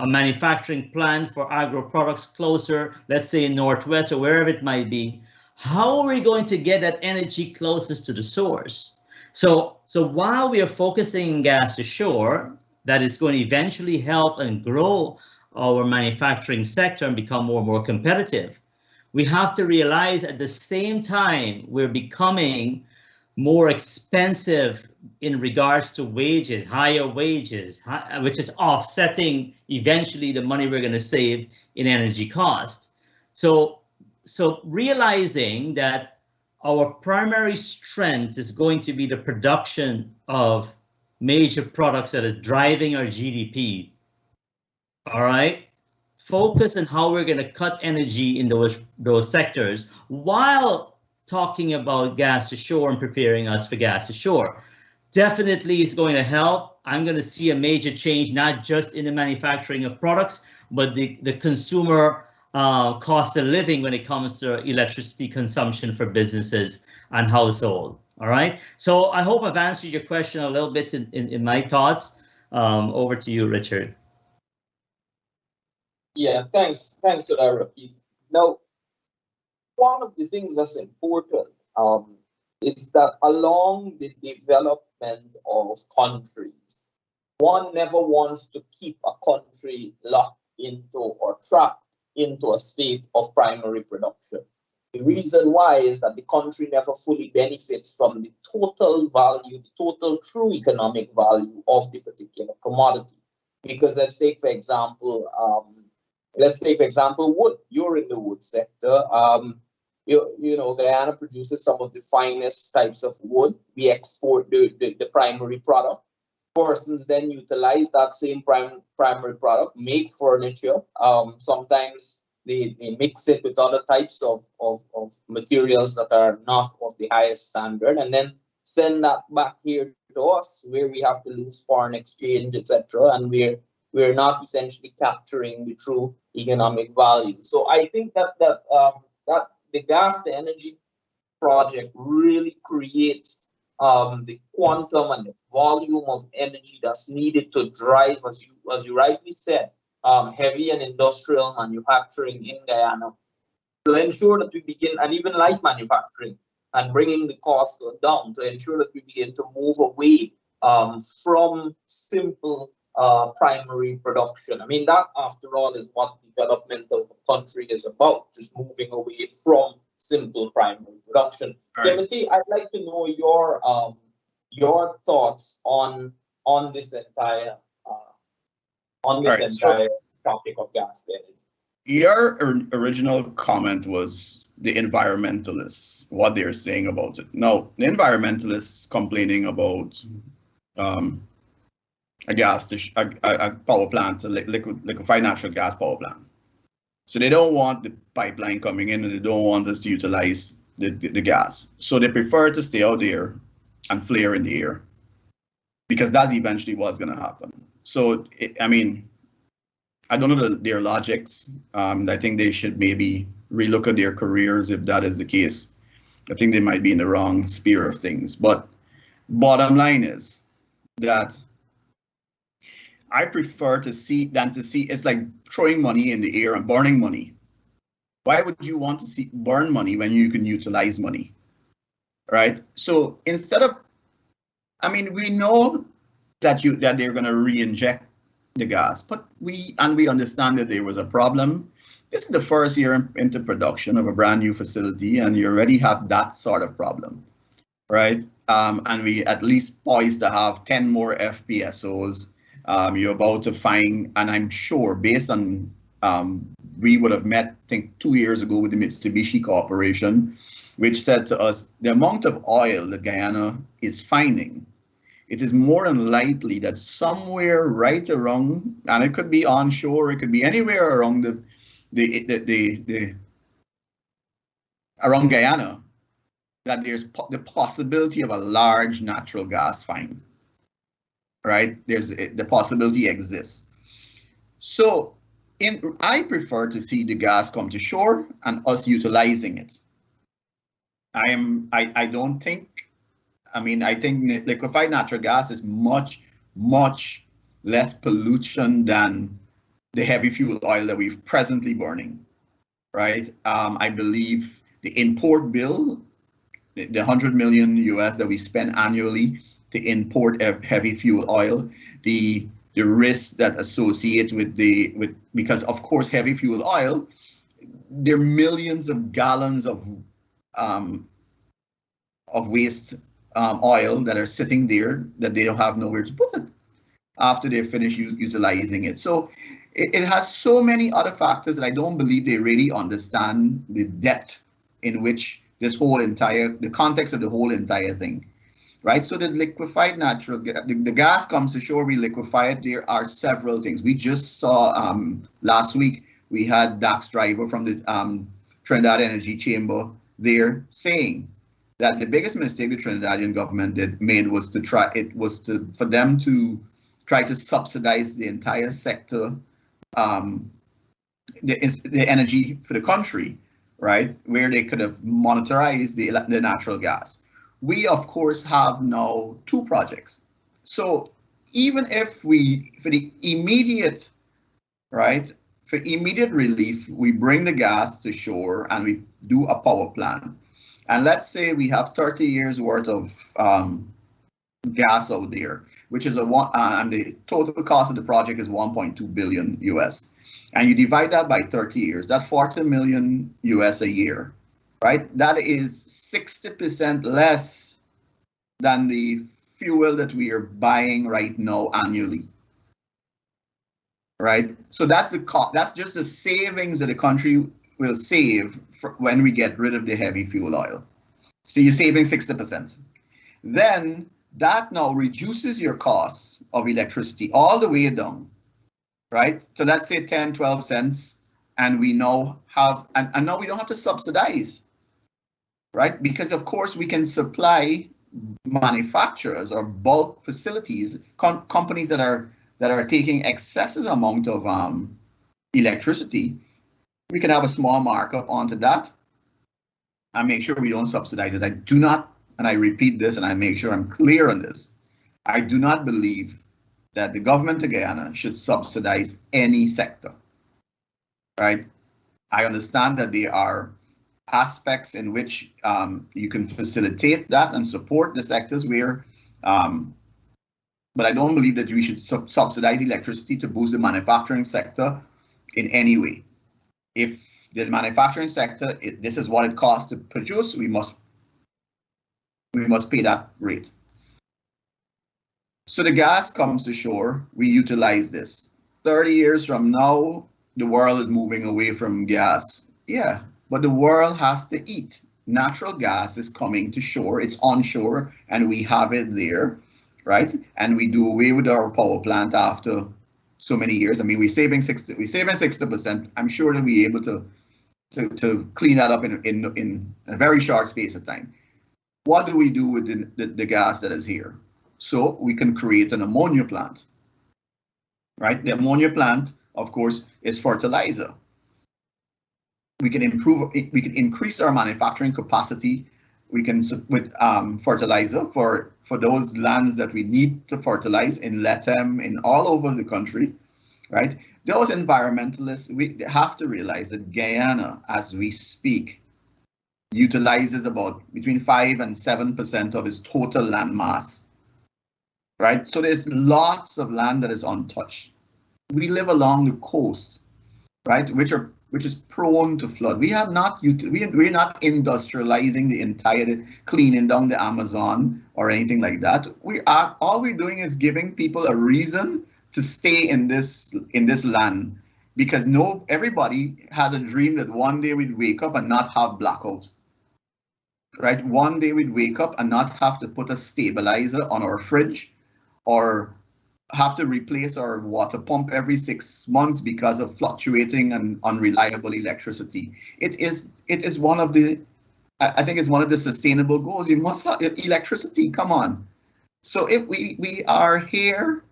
manufacturing plant for agro products closer, let's say in Northwest or wherever it might be, how are we going to get that energy closest to the source? So while we are focusing on gas to shore, that is going to eventually help and grow our manufacturing sector and become more and more competitive, we have to realize at the same time we're becoming more expensive in regards to wages, higher wages, which is offsetting eventually the money we're going to save in energy cost. So realizing that our primary strength is going to be the production of major products that is driving our GDP. All right, focus on how we're going to cut energy in those sectors while talking about gas to shore and preparing us for gas to shore. Definitely is going to help. I'm going to see a major change, not just in the manufacturing of products, but the consumer cost of living when it comes to electricity consumption for businesses and household. All right. So I hope I've answered your question a little bit in my thoughts. Over to you, Richard. Yeah, thanks for that, Rafi. Now, one of the things that's important is that along the development of countries, one never wants to keep a country locked into or trapped into a state of primary production. The reason why is that the country never fully benefits from the total value, the total true economic value of the particular commodity. Because let's take, for example, wood. You're in the wood sector. You know, Guyana produces some of the finest types of wood. We export the primary product. Persons then utilize that same primary product, make furniture. Sometimes they mix it with other types of materials that are not of the highest standard, and then send that back here to us, where we have to lose foreign exchange, etc. And we're not essentially capturing the true economic value. So I think that the gas to energy project really creates the quantum and the volume of energy that's needed to drive, as you rightly said, heavy and industrial manufacturing in Guyana, to ensure that we begin, and even light manufacturing, and bringing the cost down, to ensure that we begin to move away from simple primary production. I mean, that after all is what development of a country is about, just moving away from simple primary production. Right. Timothy, I'd like to know your thoughts on this entire topic of gas energy. Your original comment was the environmentalists, what they're saying about it. No, the environmentalists complaining about a power plant, a liquefied natural gas power plant. So they don't want the pipeline coming in, and they don't want us to utilize the gas. So they prefer to stay out there and flare in the air, because that's eventually what's going to happen. So, I mean, I don't know their logics. I think they should maybe relook at their careers if that is the case. I think they might be in the wrong sphere of things. But bottom line is that I prefer to see than to see. It's like throwing money in the air and burning money. Why would you want to see burn money when you can utilize money, right? So instead of, I mean, we know that they're going to re-inject the gas, but we understand that there was a problem. This is the first year into production of a brand new facility, and you already have that sort of problem, right? And we at least poised to have 10 more FPSOs. You're about to find, and I'm sure based on, we would have met, I think 2 years ago with the Mitsubishi Corporation, which said to us, the amount of oil that Guyana is finding, it is more than likely that somewhere right around, and it could be onshore, it could be anywhere around around Guyana, that there's the possibility of a large natural gas find, right? The possibility exists. So I prefer to see the gas come to shore and us utilizing it. I don't think, I mean, I think liquefied natural gas is much, much less pollution than the heavy fuel oil that we're presently burning, right? I believe the import bill, the 100 million US that we spend annually to import heavy fuel oil, the risk that associate with because of course heavy fuel oil, there are millions of gallons of waste oil that are sitting there that they don't have nowhere to put it after they finish utilizing it. So it has so many other factors that I don't believe they really understand the depth in which this whole the context of the whole entire thing, right? So the liquefied natural gas, the gas comes to shore, we liquefy it. There are several things. We just saw last week, we had Dax Driver from the Trinidad Energy Chamber there saying that the biggest mistake the Trinidadian government made was for them to try to subsidize the entire sector, the energy for the country, right? Where they could have monetized the natural gas. We of course have now 2 projects. So even if for the immediate, right, for immediate relief, we bring the gas to shore and we do a power plant. And let's say we have 30 years worth of gas out there, which is and the total cost of the project is 1.2 billion US. And you divide that by 30 years, that's 40 million US a year, right? That is 60% less than the fuel that we are buying right now annually, right? So that's the cost. That's just the savings that the country will save when we get rid of the heavy fuel oil. So you're saving 60%. Then that now reduces your costs of electricity all the way down, right? So let's say 10, 12 cents, and we now have, and now we don't have to subsidize, right? Because of course we can supply manufacturers or bulk facilities, companies that are taking excessive amount of electricity. We can have a small markup onto that and make sure we don't subsidize it. I do not, and I repeat this and I make sure I'm clear on this, I do not believe that the government of Guyana should subsidize any sector, right? I understand that there are aspects in which you can facilitate that and support the sectors where, but I don't believe that we should subsidize electricity to boost the manufacturing sector in any way. If the manufacturing sector, this is what it costs to produce, we must pay that rate. So the gas comes to shore, we utilize this. 30 years from now, the world is moving away from gas. Yeah, but the world has to eat. Natural gas is coming to shore, it's onshore, and we have it there, right? And we do away with our power plant after so many years. I mean, we're saving 60%. I'm sure that we're able to clean that up in a very short space of time. What do we do with the gas that is here? So we can create an ammonia plant, right? The ammonia plant, of course, is fertilizer. We can increase our manufacturing capacity. We can with fertilizer for those lands that we need to fertilize in LATAM, in all over the country, right? Those environmentalists, we have to realize that Guyana, as we speak, utilizes about between 5 and 7% of its total land mass, right? So there's lots of land that is untouched. We live along the coast, right, which is prone to flood. We're not industrializing the entire, cleaning down the Amazon or anything like that. All we're doing is giving people a reason to stay in this land, because everybody has a dream that one day we'd wake up and not have blackout, right? One day we'd wake up and not have to put a stabilizer on our fridge or have to replace our water pump every 6 months because of fluctuating and unreliable electricity. It is one of the, I think it's one of the sustainable goals. You must have electricity, come on. So if we are here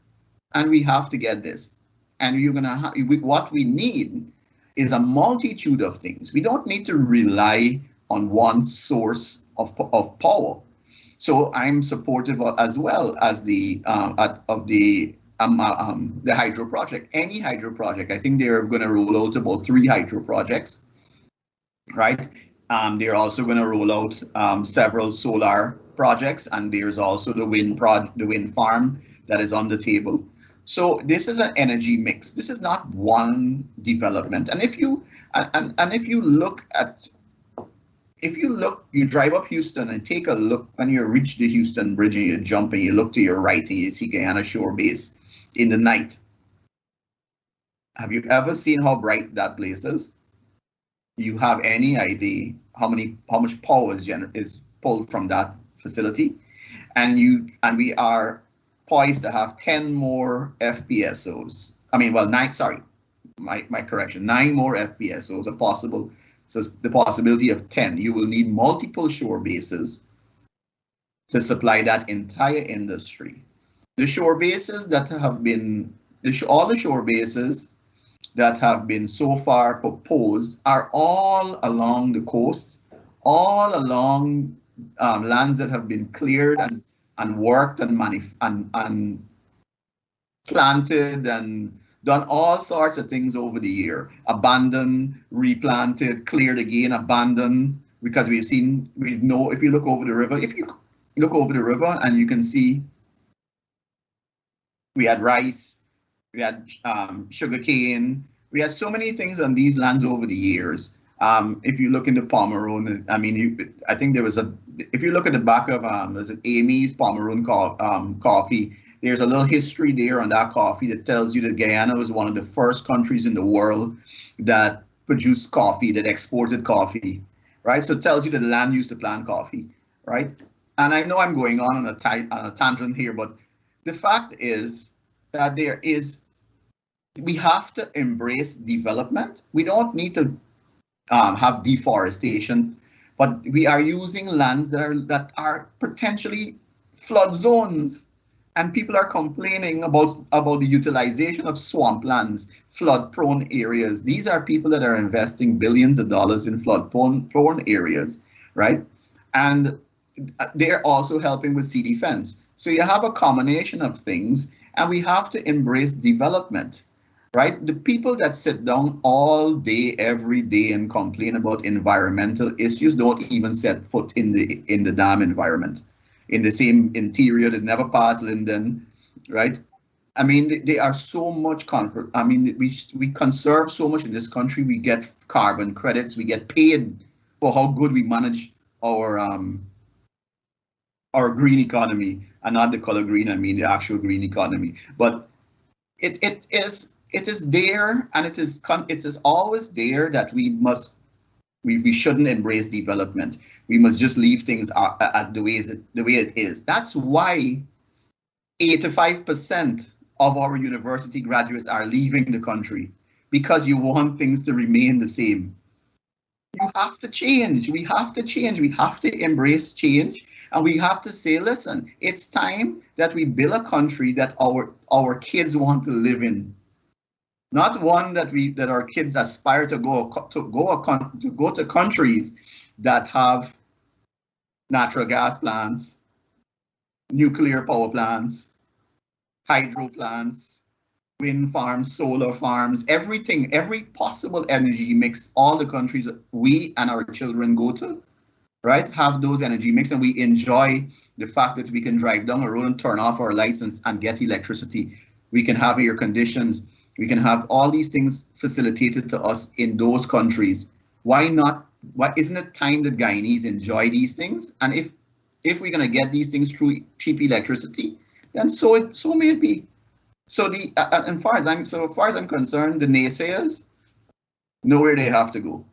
and we have to get this, and you're gonna have, what we need is a multitude of things. We don't need to rely on one source of power. So I'm supportive as well as the hydro project, any hydro project. I think they're going to roll out about 3 hydro projects, right? They're also going to roll out several solar projects, and there's also the wind farm that is on the table. So this is an energy mix. This is not one development. And if you drive up Houston and take a look, when you reach the Houston Bridge and you jump and you look to your right and you see Guyana Shore Base in the night. Have you ever seen how bright that place is? You have any idea how much power is pulled from that facility? And we are poised to have 10 more FPSOs. I mean, well, 9. Sorry, my correction. 9 more FPSOs are possible. So the possibility of 10. You will need multiple shore bases to supply that entire industry. The shore bases that have been, all the shore bases that have been so far proposed are all along the coast, all along lands that have been cleared and worked and planted and done all sorts of things over the year. Abandoned, replanted, cleared again, abandoned, because we know if you look over the river, and you can see we had rice, we had sugarcane, we had so many things on these lands over the years. If you look in the Pomeroon, I mean, I think there was if you look at the back of there's an Amy's Pomeroon coffee, there's a little history there on that coffee that tells you that Guyana was one of the first countries in the world that produced coffee, that exported coffee, right? So it tells you that the land used to plant coffee, right? And I know I'm going on a tangent here, but the fact is that we have to embrace development. We don't need to have deforestation, but we are using lands that are potentially flood zones. And people are complaining about the utilization of swamplands, flood-prone areas. These are people that are investing billions of dollars in flood-prone areas, right? And they're also helping with sea defense. So you have a combination of things, and we have to embrace development, right? The people that sit down all day, every day, and complain about environmental issues don't even set foot in the damn environment. In the same interior that never passed Linden, right? I mean, they are so much comfort. I mean, we conserve so much in this country. We get carbon credits. We get paid for how good we manage our green economy, and not the color green. I mean the actual green economy. But it is there, and it is always there that we shouldn't embrace development. We must just leave things as the way it is. That's why 85% of our university graduates are leaving the country because you want things to remain the same. You have to change. We have to change. We have to embrace change. And we have to say, listen, it's time that we build a country that our kids want to live in. Not one that our kids aspire to go to countries that have natural gas plants, nuclear power plants, hydro plants, wind farms, solar farms, everything, every possible energy mix, all the countries we and our children go to, right, have those energy mix, and we enjoy the fact that we can drive down a road and turn off our lights and get electricity. We can have air conditions. We can have all these things facilitated to us in those countries. Why not? Why isn't it time that Guyanese enjoy these things? And if we're going to get these things through cheap electricity, then so may it be. So as far as I'm concerned, the naysayers know where they have to go.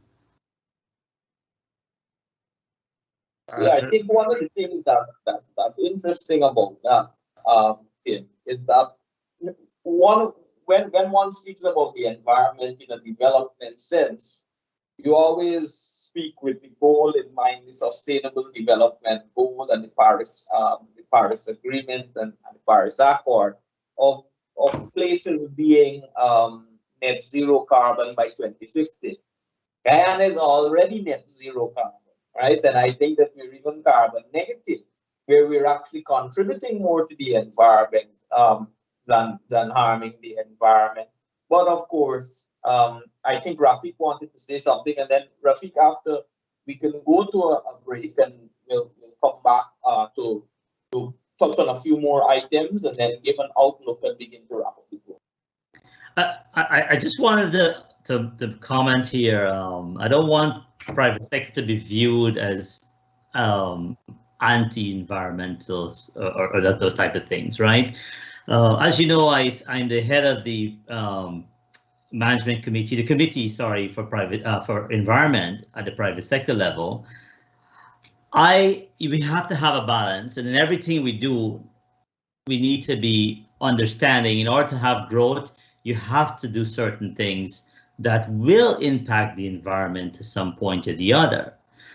Yeah, I think one of the things that's interesting about that, Tim, is that when one speaks about the environment in a development sense, you always speak with the goal in mind, the Sustainable Development Goal and the Paris Agreement and the Paris Accord of places being net zero carbon by 2050. Guyana is already net zero carbon, right? And I think that we're even carbon negative, where we're actually contributing more to the environment than harming the environment. But of course, I think Rafiq wanted to say something, and then Rafiq, after we can go to a break, and we'll come back to touch on a few more items, and then give an outlook and begin to wrap up the program. I just wanted to comment here. I don't want private sector to be viewed as anti-environmentals or those type of things, right? As you know, I'm the head of the management committee, for environment at the private sector level. We have to have a balance, and in everything we do, we need to be understanding. In order to have growth, you have to do certain things that will impact the environment to some point or the other.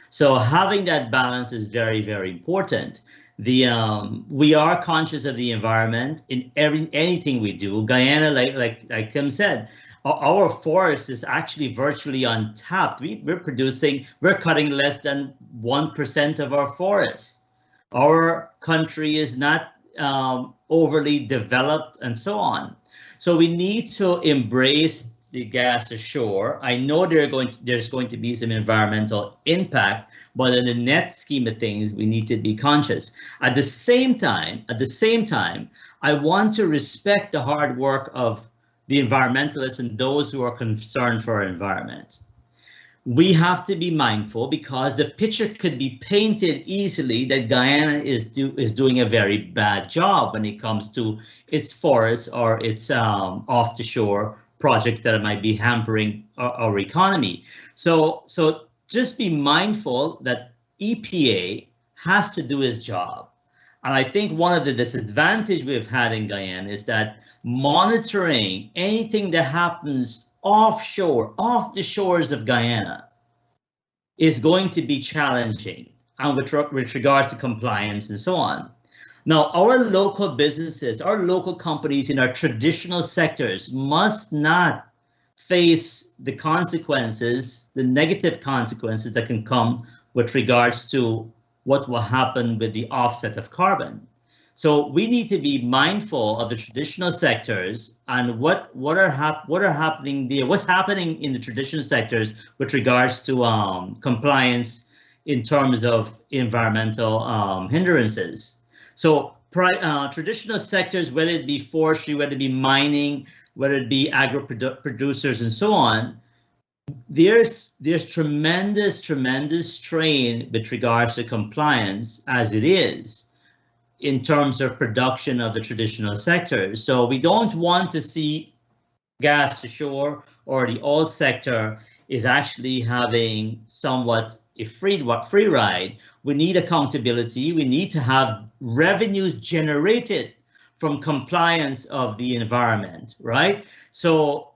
So having that balance is very, very important. We are conscious of the environment in anything we do. Guyana, like Tim said, our forest is actually virtually untapped. We're cutting less than 1% of our forests. Our country is not overly developed and so on. So we need to embrace the gas ashore. I know there's going to be some environmental impact, but in the net scheme of things, we need to be conscious. At the same time, I want to respect the hard work of the environmentalists and those who are concerned for our environment. We have to be mindful, because the picture could be painted easily that Guyana is doing a very bad job when it comes to its forests or its off the shore projects that might be hampering our economy. So just be mindful that EPA has to do its job. And I think one of the disadvantages we've had in Guyana is that monitoring anything that happens offshore, off the shores of Guyana, is going to be challenging, and with regard to compliance and so on. Now, our local businesses, our local companies in our traditional sectors must not face the consequences, the negative consequences that can come with regards to what will happen with the offset of carbon. So we need to be mindful of the traditional sectors and what are happening there, what's happening in the traditional sectors with regards to compliance in terms of environmental hindrances. So traditional sectors, whether it be forestry, whether it be mining, whether it be agro-producers and so on, there's tremendous strain with regards to compliance as it is in terms of production of the traditional sectors. So we don't want to see gas to shore or the oil sector is actually having somewhat a free ride. We need accountability. We need to have revenues generated from compliance of the environment, right? So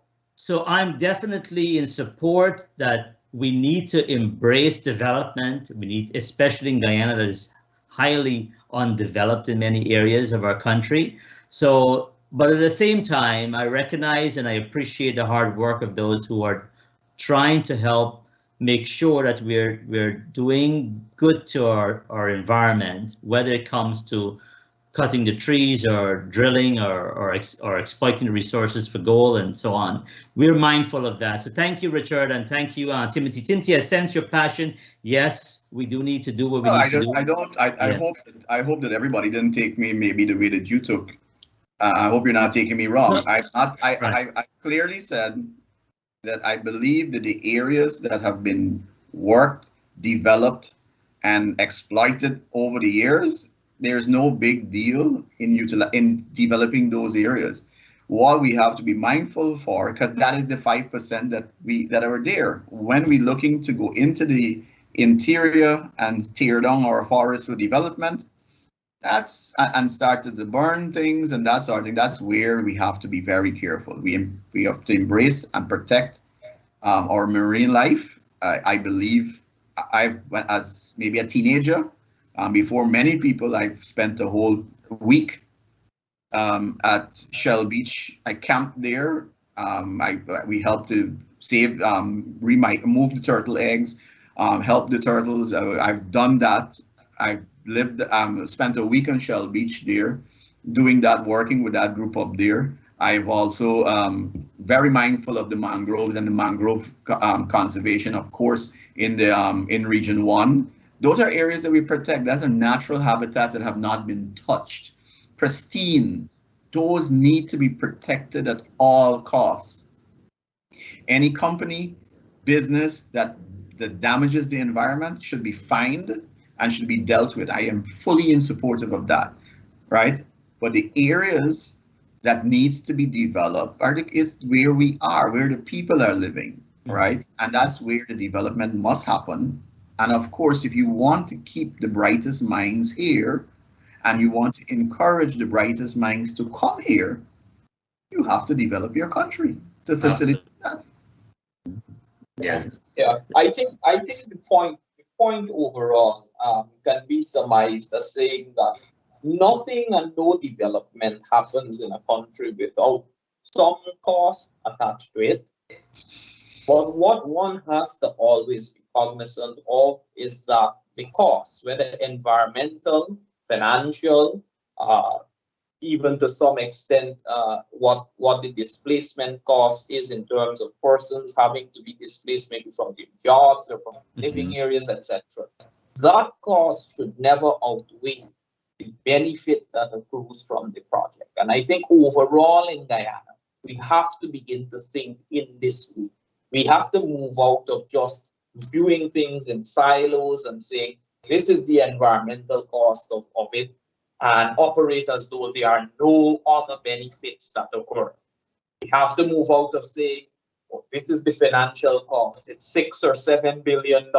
I'm definitely in support that we need to embrace development. We need, especially in Guyana, that is highly undeveloped in many areas of our country. So, but at the same time, I recognize and I appreciate the hard work of those who are trying to help make sure that we're doing good to our environment, whether it comes to cutting the trees or drilling or exploiting the resources for gold and so on. We're mindful of that. So thank you, Richard, and thank you, Timothy. Timothy, I sense your passion. Yes, we do need to do what we need to do. I hope that everybody didn't take me maybe the way that you took. I hope you're not taking me wrong. No. I clearly said that I believe that the areas that have been worked, developed, and exploited over the years, there's no big deal in developing those areas. What we have to be mindful for, because that is the 5% that are there. When we're looking to go into the interior and tear down our forests for development, and started to burn things and that sort of thing, that's where we have to be very careful. We have to embrace and protect our marine life. I believe as maybe a teenager, before many people, I've spent a whole week at Shell Beach. I camped there. We helped to save, remove the turtle eggs, help the turtles. I've done that. I've spent a week on Shell Beach there, doing that, working with that group up there. I've also very mindful of the mangroves and the mangrove conservation, of course, in Region 1. Those are areas that we protect. Those are natural habitats that have not been touched. Pristine. Those need to be protected at all costs. Any company, business that damages the environment should be fined and should be dealt with. I am fully in support of that, right? But the areas that needs to be developed is where we are, where the people are living, right? And that's where the development must happen. And of course, if you want to keep the brightest minds here, and you want to encourage the brightest minds to come here, you have to develop your country to facilitate that. Yes. Yeah, I think the point overall can be summarized as saying that nothing and no development happens in a country without some cost attached to it. But what one has to always be cognizant of is that the costs, whether environmental, financial, even to some extent, what the displacement cost is in terms of persons having to be displaced maybe from their jobs or from living areas, etc. That cost should never outweigh the benefit that accrues from the project. And I think overall in Guyana, we have to begin to think in this way. We have to move out of just viewing things in silos and saying, this is the environmental cost of it, and operate as though there are no other benefits that occur. We have to move out of saying, oh, this is the financial cost. It's $6 or $7 billion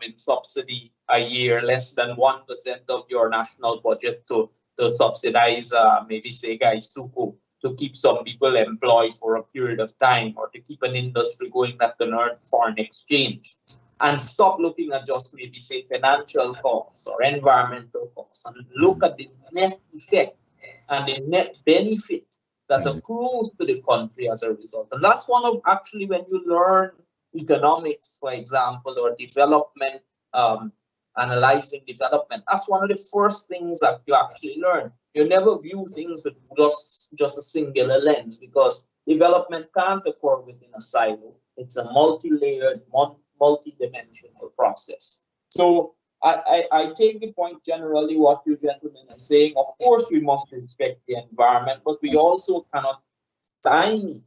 in subsidy a year, less than 1% of your national budget to subsidize, maybe say, Gaisuku, to keep some people employed for a period of time, or to keep an industry going that can earn foreign exchange. And stop looking at just maybe say financial costs or environmental costs, and look at the net effect and the net benefit that accrues to the country as a result. And that's one of actually, when you learn economics, for example, or development, analyzing development, that's one of the first things that you actually learn. You never view things with just a singular lens, because development can't occur within a silo. It's a multi-layered, multi-dimensional process. So I take the point generally what you gentlemen are saying. Of course, we must respect the environment, but we also cannot stymie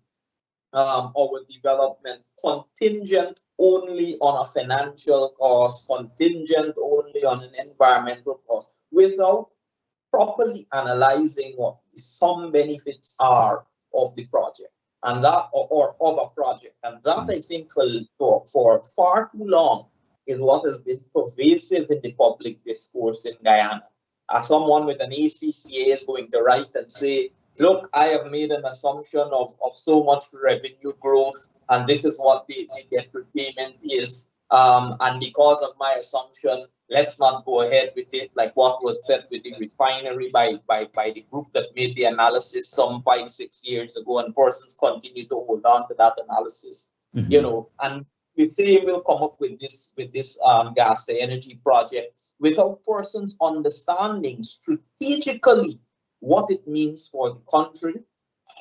our development contingent only on a financial cost, contingent only on an environmental cost, without properly analyzing what some benefits are of the project. And that, or of a project, and that I think for far too long is what has been pervasive in the public discourse in Guyana. someone with an ACCA is going to write and say, look, I have made an assumption of so much revenue growth, and this is what the debt repayment is. And because of my assumption, let's not go ahead with it, like what was said with the refinery by the group that made the analysis some 5-6 years ago, and persons continue to hold on to that analysis. And we say we'll come up with this gas to energy project without persons understanding strategically what it means for the country,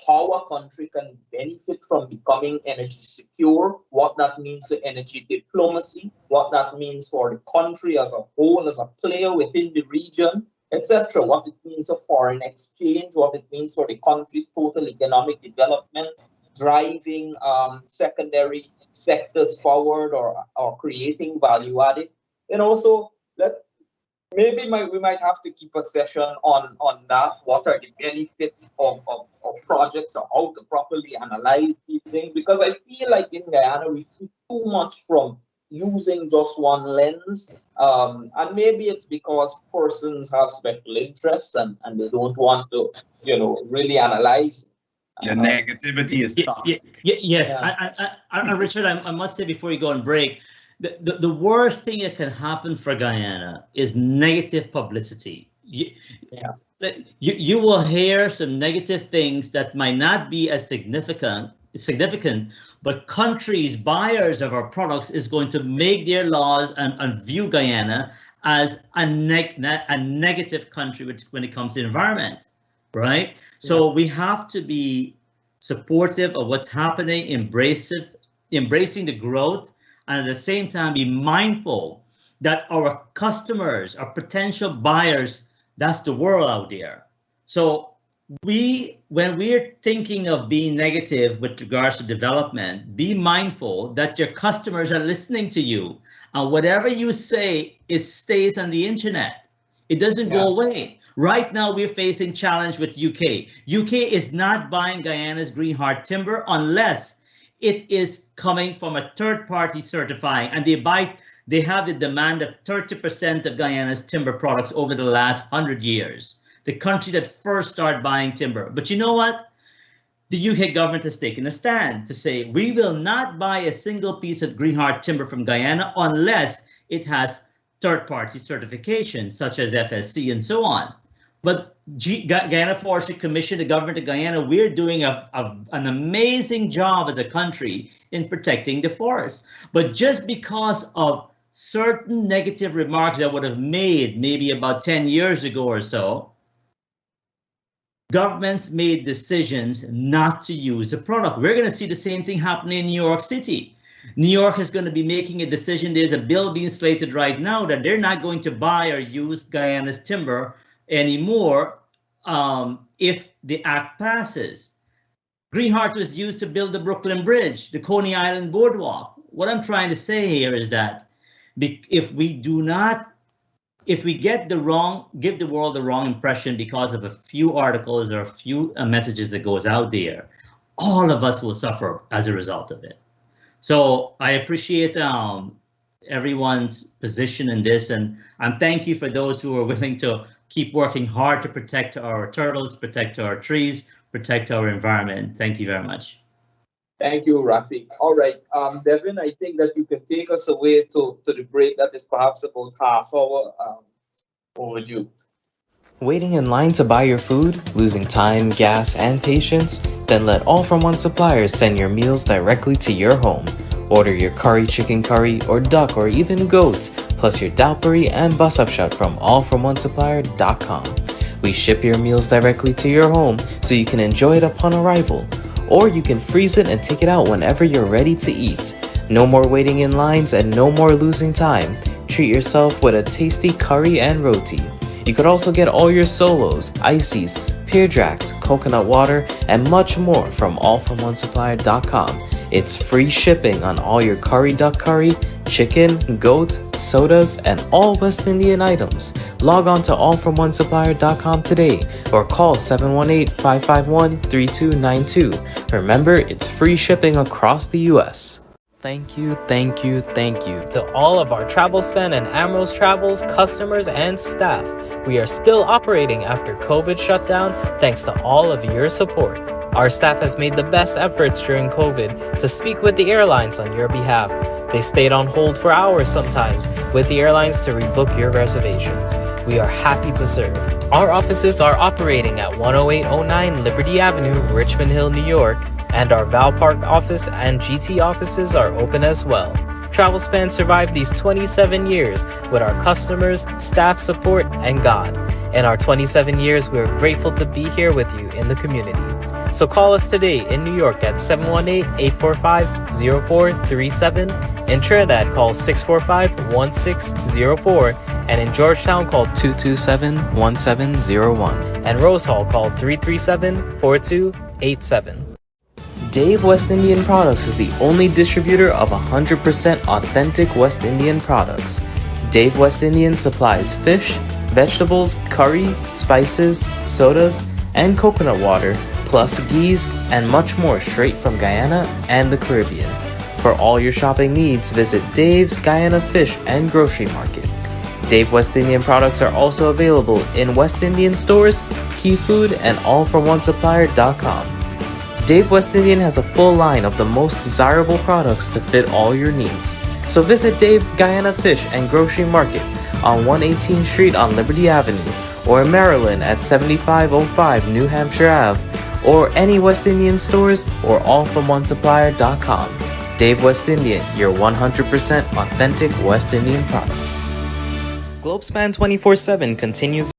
how a country can benefit from becoming energy secure, what that means for energy diplomacy, what that means for the country as a whole, as a player within the region, etc., what it means for foreign exchange, what it means for the country's total economic development, driving secondary sectors forward or creating value added. And also, maybe we might have to keep a session on that. What are the benefits of projects, or how to properly analyze these things? Because I feel like in Guyana, we see too much from using just one lens. And maybe it's because persons have special interests and they don't want to, really analyze. The negativity is toxic. Yes, yeah. Richard, I must say before you go on break, the worst thing that can happen for Guyana is negative publicity. You will hear some negative things that might not be as significant, but countries, buyers of our products, is going to make their laws and view Guyana as a negative country when it comes to environment, right? Yeah. So we have to be supportive of what's happening, embracing the growth, and at the same time be mindful that our customers, our potential buyers, that's the world out there. So when we're thinking of being negative with regards to development, be mindful that your customers are listening to you, and whatever you say, it stays on the internet. It doesn't go away. Right now, we're facing challenge with UK. UK is not buying Guyana's green heart timber unless it is coming from a third party certifying, and they have the demand of 30% of Guyana's timber products over the last 100 years. The country that first started buying timber. But you know what? The UK government has taken a stand to say we will not buy a single piece of green heart timber from Guyana unless it has third party certification such as FSC and so on. But Guyana Forestry Commission, the government of Guyana, we're doing an amazing job as a country in protecting the forest. But just because of certain negative remarks that would have made maybe about 10 years ago or so, governments made decisions not to use the product. We're going to see the same thing happening in New York City. New York is going to be making a decision. There's a bill being slated right now that they're not going to buy or use Guyana's timber anymore if the act passes. Green heart was used to build the Brooklyn Bridge, the Coney Island Boardwalk. What I'm trying to say here is that if we give the world the wrong impression because of a few articles or a few messages that goes out there, all of us will suffer as a result of it. So I appreciate everyone's position in this, and thank you for those who are willing to keep working hard to protect our turtles, protect our trees, protect our environment. Thank you very much. Thank you, Rafi. All right, Devin, I think that you can take us away to the break that is perhaps about half hour overdue. Waiting in line to buy your food, losing time, gas, and patience? Then let All From One Suppliers send your meals directly to your home. Order your curry, chicken curry, or duck, or even goat, plus your dowpari and bus-up-shut from allfromonesupplier.com. We ship your meals directly to your home so you can enjoy it upon arrival. Or you can freeze it and take it out whenever you're ready to eat. No more waiting in lines and no more losing time. Treat yourself with a tasty curry and roti. You could also get all your solos, ices, pear jacks, coconut water, and much more from allfromonesupplier.com. It's free shipping on all your curry, duck curry, chicken, goat, sodas, and all West Indian items. Log on to allfromonesupplier.com today or call 718-551-3292. Remember, it's free shipping across the U.S. Thank you, thank you, thank you to all of our Travelspan and Amros Travels customers and staff. We are still operating after COVID shutdown thanks to all of your support. Our staff has made the best efforts during COVID to speak with the airlines on your behalf. They stayed on hold for hours sometimes with the airlines to rebook your reservations. We are happy to serve. Our offices are operating at 10809 Liberty Avenue, Richmond Hill, New York, and our Val Park office and GT offices are open as well. Travelspan survived these 27 years with our customers, staff support, and God. In our 27 years, we are grateful to be here with you in the community. So call us today in New York at 718-845-0437. In Trinidad, call 645-1604. And in Georgetown, call 227-1701. And Rose Hall, call 337-4287. Dave West Indian Products is the only distributor of 100% authentic West Indian products. Dave West Indian supplies fish, vegetables, curry, spices, sodas, and coconut water, plus ghees and much more straight from Guyana and the Caribbean. For all your shopping needs, visit Dave's Guyana Fish and Grocery Market. Dave West Indian products are also available in West Indian stores, Key Food, and allforonesupplier.com. Dave West Indian has a full line of the most desirable products to fit all your needs. So visit Dave Guyana Fish and Grocery Market on 118th Street on Liberty Avenue, or in Maryland at 7505 New Hampshire Ave, or any West Indian stores or allfromonesupplier.com. Dave West Indian, your 100% authentic West Indian product. Globespan 24/7 continues.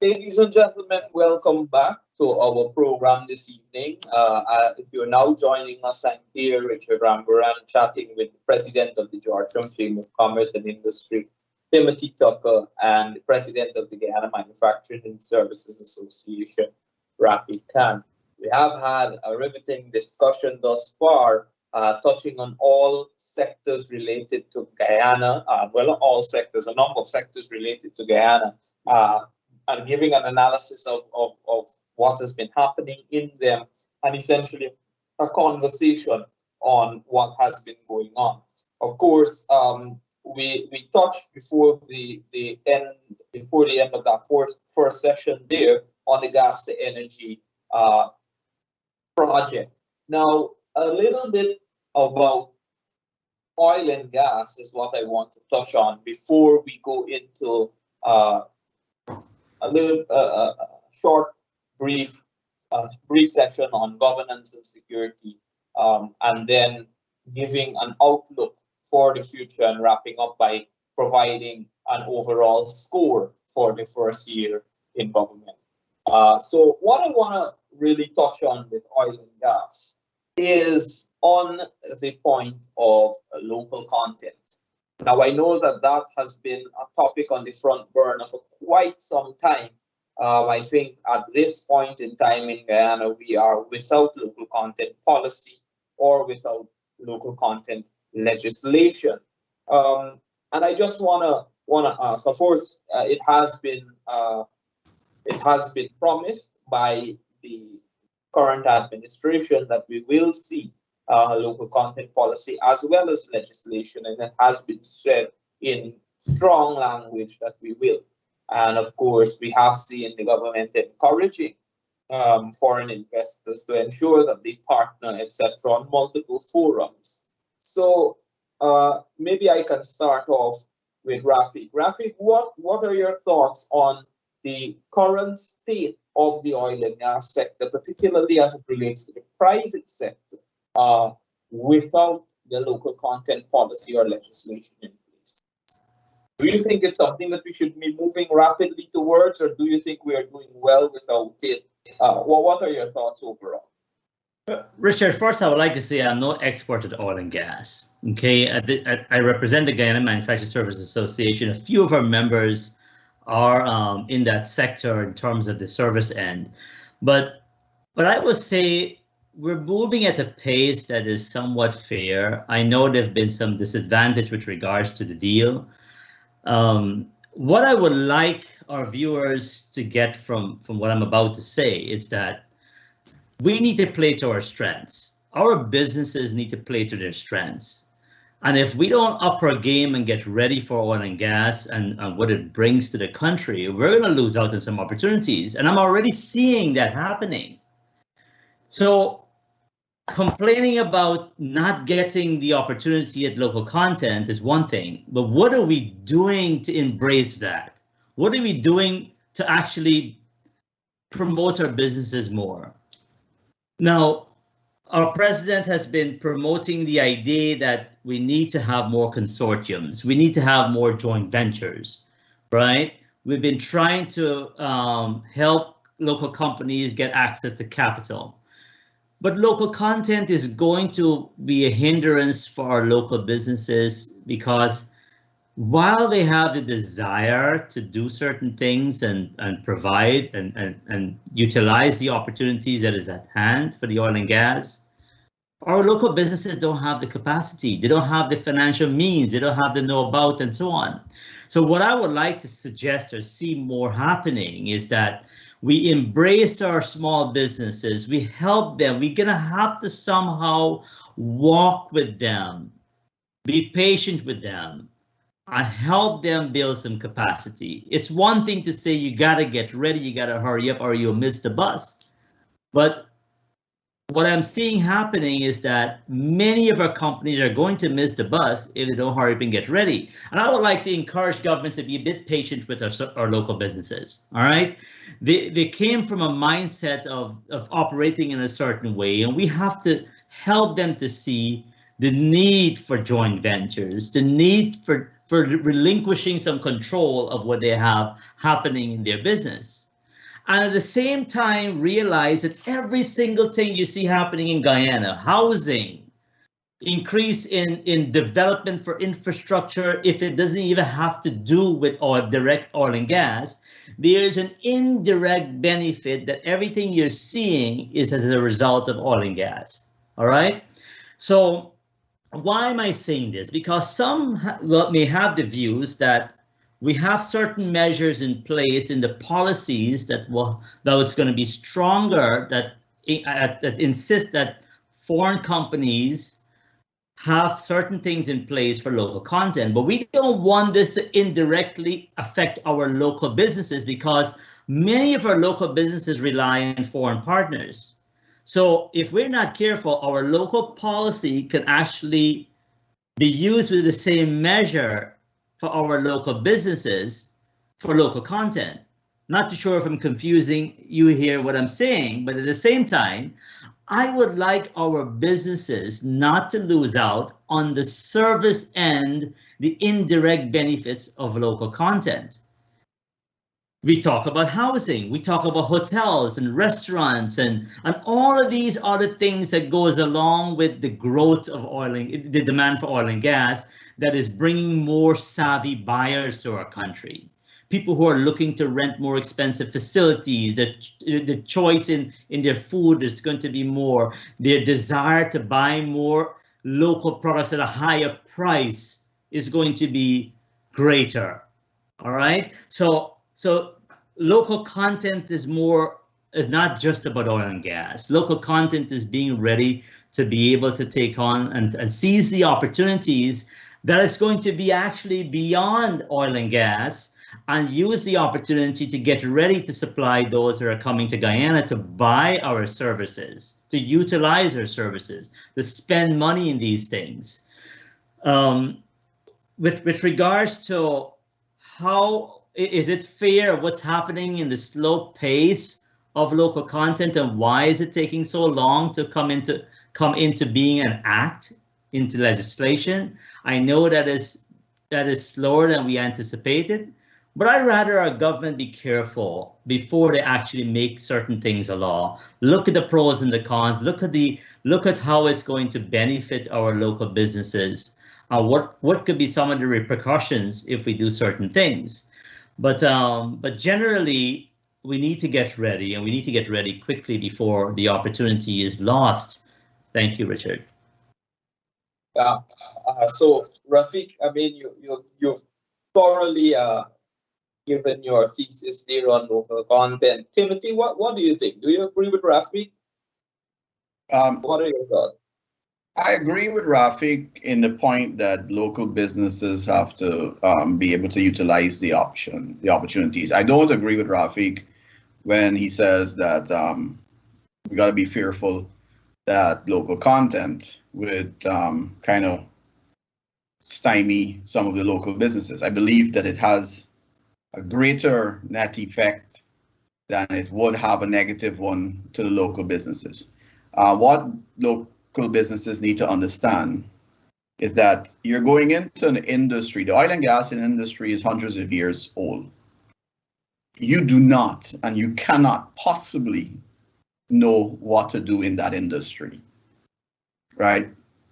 Ladies and gentlemen, welcome back to our program this evening. If you're now joining us, I'm here, Richard Rambaran, chatting with the President of the Georgetown Chamber of Commerce and Industry, Timothy Tucker, and the President of the Guyana Manufacturing and Services Association, Rafi Khan. We have had a riveting discussion thus far, touching on all sectors related to Guyana, well, not all sectors, a number of sectors related to Guyana, and giving an analysis of what has been happening in them, and essentially a conversation on what has been going on. Of course, we touched before the end of that first session there on the gas to energy project. Now, a little bit about oil and gas is what I want to touch on before we go into a little short, brief session on governance and security, and then giving an outlook for the future and wrapping up by providing an overall score for the first year in government. So what I want to really touch on with oil and gas is on the point of local content. Now, I know that that has been a topic on the front burner for quite some time. I think at this point in time in Guyana, we are without local content policy or without local content legislation. And I just wanna ask. Of course, it has been promised by the current administration that we will see local content policy as well as legislation, and it has been said in strong language that we will. And of course, we have seen the government encouraging foreign investors to ensure that they partner, etc., on multiple forums So maybe I can start off with Rafiq. Rafiq, what are your thoughts on the current state of the oil and gas sector, particularly as it relates to the private sector, without the local content policy or legislation in place? Do you think it's something that we should be moving rapidly towards, or do you think we are doing well without it? What are your thoughts overall? Richard, first I would like to say I'm no expert at oil and gas. Okay, I represent the Guyana Manufacturing Services Association. A few of our members are in that sector in terms of the service end, but I would say we're moving at a pace that is somewhat fair. I know there've been some disadvantage with regards to the deal. What I would like our viewers to get from what I'm about to say is that we need to play to our strengths. Our businesses need to play to their strengths. And if we don't up our game and get ready for oil and gas and what it brings to the country, we're going to lose out on some opportunities. And I'm already seeing that happening. So complaining about not getting the opportunity at local content is one thing, but what are we doing to embrace that? What are we doing to actually promote our businesses more? Now, our president has been promoting the idea that we need to have more consortiums. We need to have more joint ventures, right? We've been trying to help local companies get access to capital. But local content is going to be a hindrance for our local businesses because while they have the desire to do certain things and provide and utilize the opportunities that is at hand for the oil and gas, our local businesses don't have the capacity. They don't have the financial means. They don't have the know-about and so on. So what I would like to suggest or see more happening is that we embrace our small businesses. We help them. We're going to have to somehow walk with them, be patient with them, and help them build some capacity. It's one thing to say you got to get ready, you got to hurry up or you'll miss the bus. But what I'm seeing happening is that many of our companies are going to miss the bus if they don't hurry up and get ready. And I would like to encourage government to be a bit patient with our local businesses. All right, they came from a mindset of operating in a certain way, and we have to help them to see the need for joint ventures, the need for relinquishing some control of what they have happening in their business. And at the same time, realize that every single thing you see happening in Guyana, housing, increase in development for infrastructure, if it doesn't even have to do with direct oil and gas, there's an indirect benefit that everything you're seeing is as a result of oil and gas. All right. So why am I saying this? Because some may have the views that we have certain measures in place in the policies that it's going to be stronger, that insist that foreign companies have certain things in place for local content. But we don't want this to indirectly affect our local businesses because many of our local businesses rely on foreign partners. So if we're not careful, our local policy can actually be used with the same measure for our local businesses for local content. Not too sure if I'm confusing you here what I'm saying, but at the same time, I would like our businesses not to lose out on the service and the indirect benefits of local content. We talk about housing, we talk about hotels and restaurants and all of these other things that goes along with the growth of the demand for oil and gas that is bringing more savvy buyers to our country. People who are looking to rent more expensive facilities, the choice in their food is going to be more, their desire to buy more local products at a higher price is going to be greater. All right, so local content is not just about oil and gas. Local content is being ready to be able to take on and seize the opportunities that is going to be actually beyond oil and gas and use the opportunity to get ready to supply those that are coming to Guyana to buy our services, to utilize our services, to spend money in these things. With regards to how is it fair what's happening in the slow pace of local content, and why is it taking so long to come into being an act into legislation? I know that is slower than we anticipated, but I'd rather our government be careful before they actually make certain things a law. Look at the pros and the cons. Look at how it's going to benefit our local businesses. What could be some of the repercussions if we do certain things? But generally, we need to get ready, and we need to get ready quickly before the opportunity is lost. Thank you, Richard. So Rafiq, I mean, you've thoroughly given your thesis there on local content. Timothy, what do you think? Do you agree with Rafiq? What are your thoughts? I agree with Rafiq in the point that local businesses have to be able to utilize the opportunities. I don't agree with Rafiq when he says that we got to be fearful that local content would kind of stymie some of the local businesses. I believe that it has a greater net effect than it would have a negative one to the local businesses. What local businesses need to understand is that you're going into an industry, the oil and gas industry is hundreds of years old. You do not and you cannot possibly know what to do in that industry, right?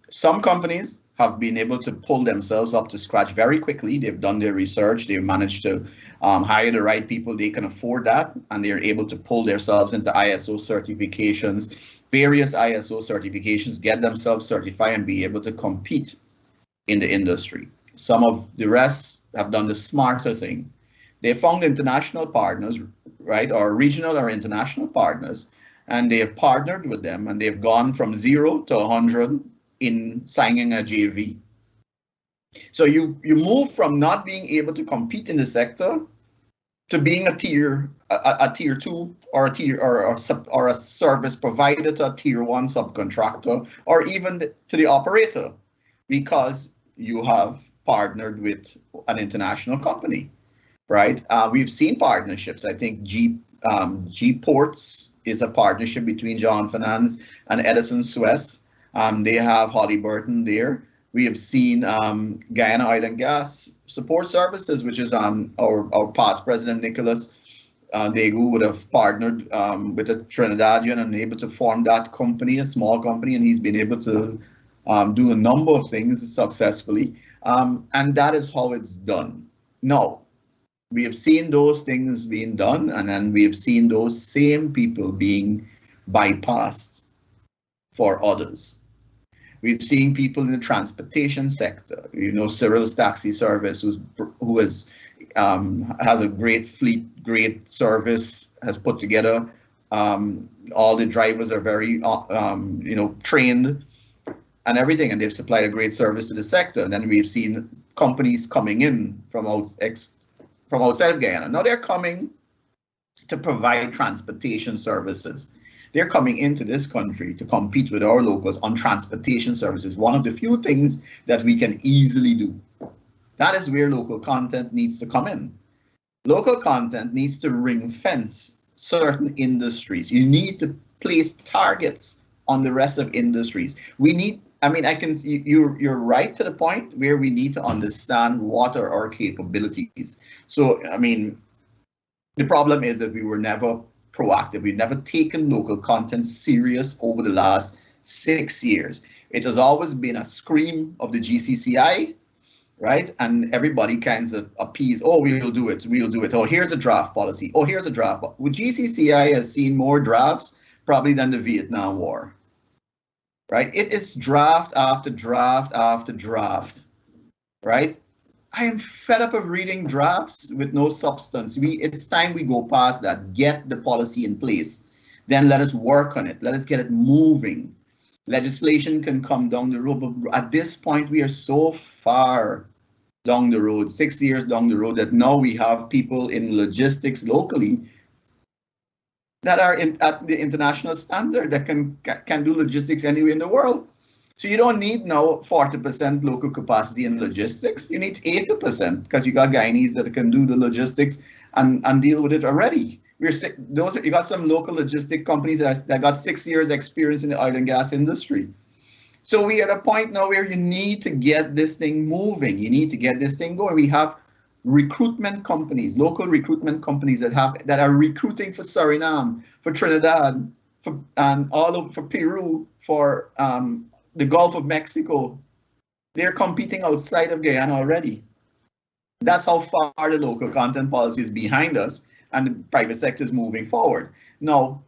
Some companies have been able to pull themselves up to scratch very quickly. They've done their research. They've managed to hire the right people. They can afford that, and they're able to pull themselves into ISO certifications, various ISO certifications, get themselves certified and be able to compete in the industry. Some of the rest have done the smarter thing. They found international partners, right, or regional or international partners, and they have partnered with them, and they've gone from 0 to 100 in signing a JV. So you move from not being able to compete in the sector to being a tier 2 or a service provider to a tier 1 subcontractor, or even to the operator, because you have partnered with an international company, right? We've seen partnerships. I think G Ports is a partnership between John Finance and Edison Suez. They have Halliburton there. We have seen Guyana Oil and Gas Support Services, which is our past president, Nicholas Daegu, would have partnered with a Trinidadian and able to form that company, a small company, and he's been able to do a number of things successfully. And that is how it's done. Now, we have seen those things being done, and then we have seen those same people being bypassed for others. We've seen people in the transportation sector. You know, Cyril's taxi service, who has a great fleet, great service, has put together. All the drivers are very, trained and everything, and they've supplied a great service to the sector. And then we've seen companies coming in from outside of Guyana. Now they're coming to provide transportation services. They're coming into this country to compete with our locals on transportation services, one of the few things that we can easily do. That is where local content needs to come in. Local content needs to ring fence certain industries. You need to place targets on the rest of industries. You're right to the point where we need to understand what are our capabilities. So, the problem is that we were never proactive. We've never taken local content serious over the last 6 years. It has always been a scream of the GCCI, right? And everybody kinds of appease, oh, we'll do it. Oh, here's a draft policy. Oh, here's a draft. Well, GCCI has seen more drafts probably than the Vietnam War, right? It is draft after draft after draft, right? I am fed up of reading drafts with no substance. It's time we go past that, get the policy in place. Then let us work on it. Let us get it moving. Legislation can come down the road, but at this point, we are so far down the road, 6 years down the road, that now we have people in logistics locally that are at the international standard that can do logistics anywhere in the world. So you don't need now 40% local capacity in logistics. You need 80% because you got Guyanese that can do the logistics and deal with it already. You got some local logistic companies that got 6 years experience in the oil and gas industry. So we are at a point now where you need to get this thing moving. You need to get this thing going. We have recruitment companies, local recruitment companies that are recruiting for Suriname, for Trinidad, and all over for Peru, for the Gulf of Mexico. They're competing outside of Guyana already. That's how far the local content policy is behind us, and the private sector is moving forward. Now,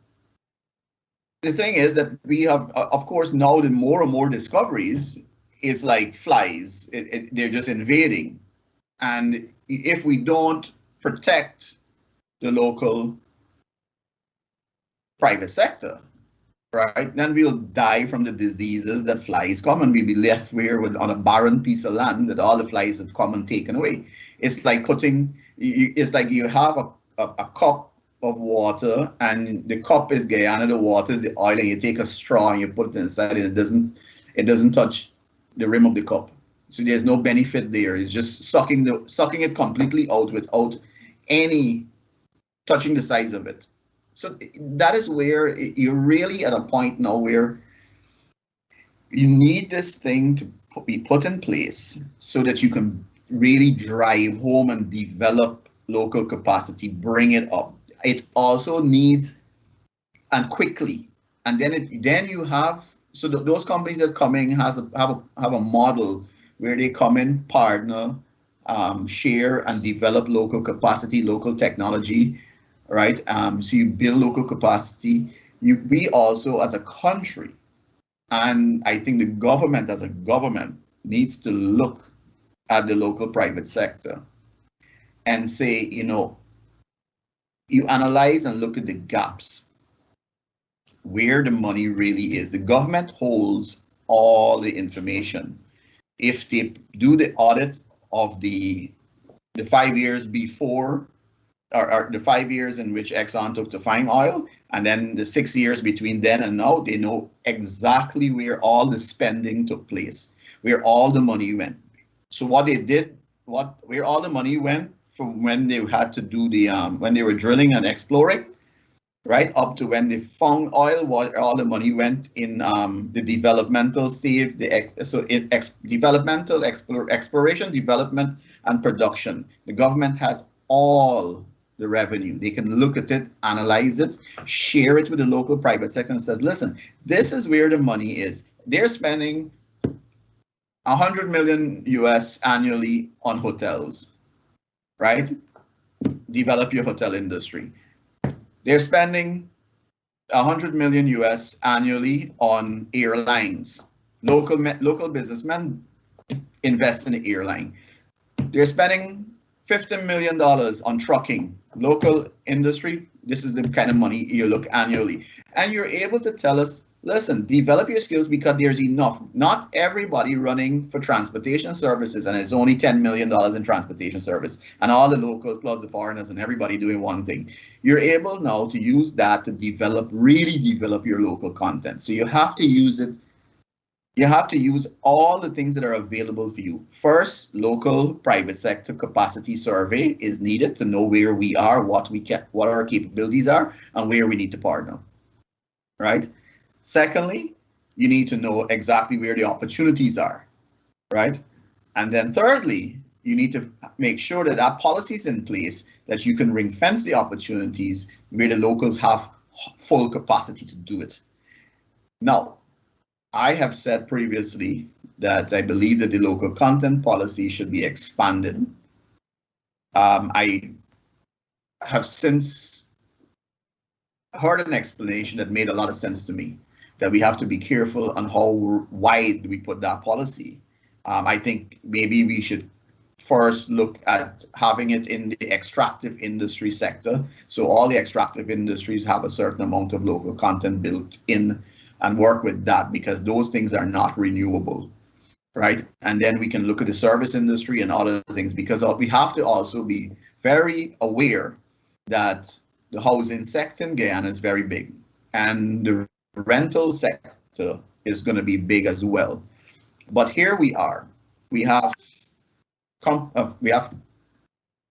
the thing is that we have, of course, now the more and more discoveries is like flies. They're just invading. And if we don't protect the local private sector, right, then we'll die from the diseases that flies come, and we'll be left on a barren piece of land that all the flies have come and taken away. It's like it's like you have a cup of water, and the cup is Guyana, the water is the oil, and you take a straw and you put it inside, and it doesn't touch the rim of the cup. So there's no benefit there. It's just sucking it completely out without any touching the size of it. So that is where you're really at a point now where you need this thing to be put in place so that you can really drive home and develop local capacity, bring it up. It also needs, and quickly, and then you have, so those companies that come in have a model where they come in, partner, share and develop local capacity, local technology, right? So you build local capacity. We also as a country, and I think the government as a government needs to look at the local private sector and say, you analyze and look at the gaps, where the money really is. The government holds all the information. If they do the audit of the 5 years before, or the 5 years in which Exxon took to find oil, and then the 6 years between then and now, they know exactly where all the spending took place, where all the money went. So what they did, where all the money went from when they had to do when they were drilling and exploring, right, up to when they found oil, what all the money went in the developmental developmental exploration, development, and production. The government has all the revenue. They can look at it, analyze it, share it with the local private sector, and says, listen, this is where the money is. They're spending $100 million US annually on hotels, right? Develop your hotel industry. They're spending $100 million US annually on airlines. Local businessmen invest in the airline. They're spending $50 million on trucking. Local industry, this is the kind of money you look annually. And you're able to tell us, listen, develop your skills because there's enough. Not everybody running for transportation services, and it's only $10 million in transportation service, and all the locals plus the foreigners and everybody doing one thing. You're able now to use that to really develop your local content. So you have to use it. You have to use all the things that are available for you. First, local private sector capacity survey is needed to know where we are, what our capabilities are, and where we need to partner, right? Secondly, you need to know exactly where the opportunities are, right? And then thirdly, you need to make sure that that policy is in place, that you can ring fence the opportunities where the locals have full capacity to do it. Now, I have said previously that I believe that the local content policy should be expanded. I have since heard an explanation that made a lot of sense to me, that we have to be careful on how wide we put that policy. I think maybe we should first look at having it in the extractive industry sector. So all the extractive industries have a certain amount of local content built in, and work with that, because those things are not renewable, right? And then we can look at the service industry and other things, because we have to also be very aware that the housing sector in Guyana is very big, and the rental sector is going to be big as well. But here we are. We have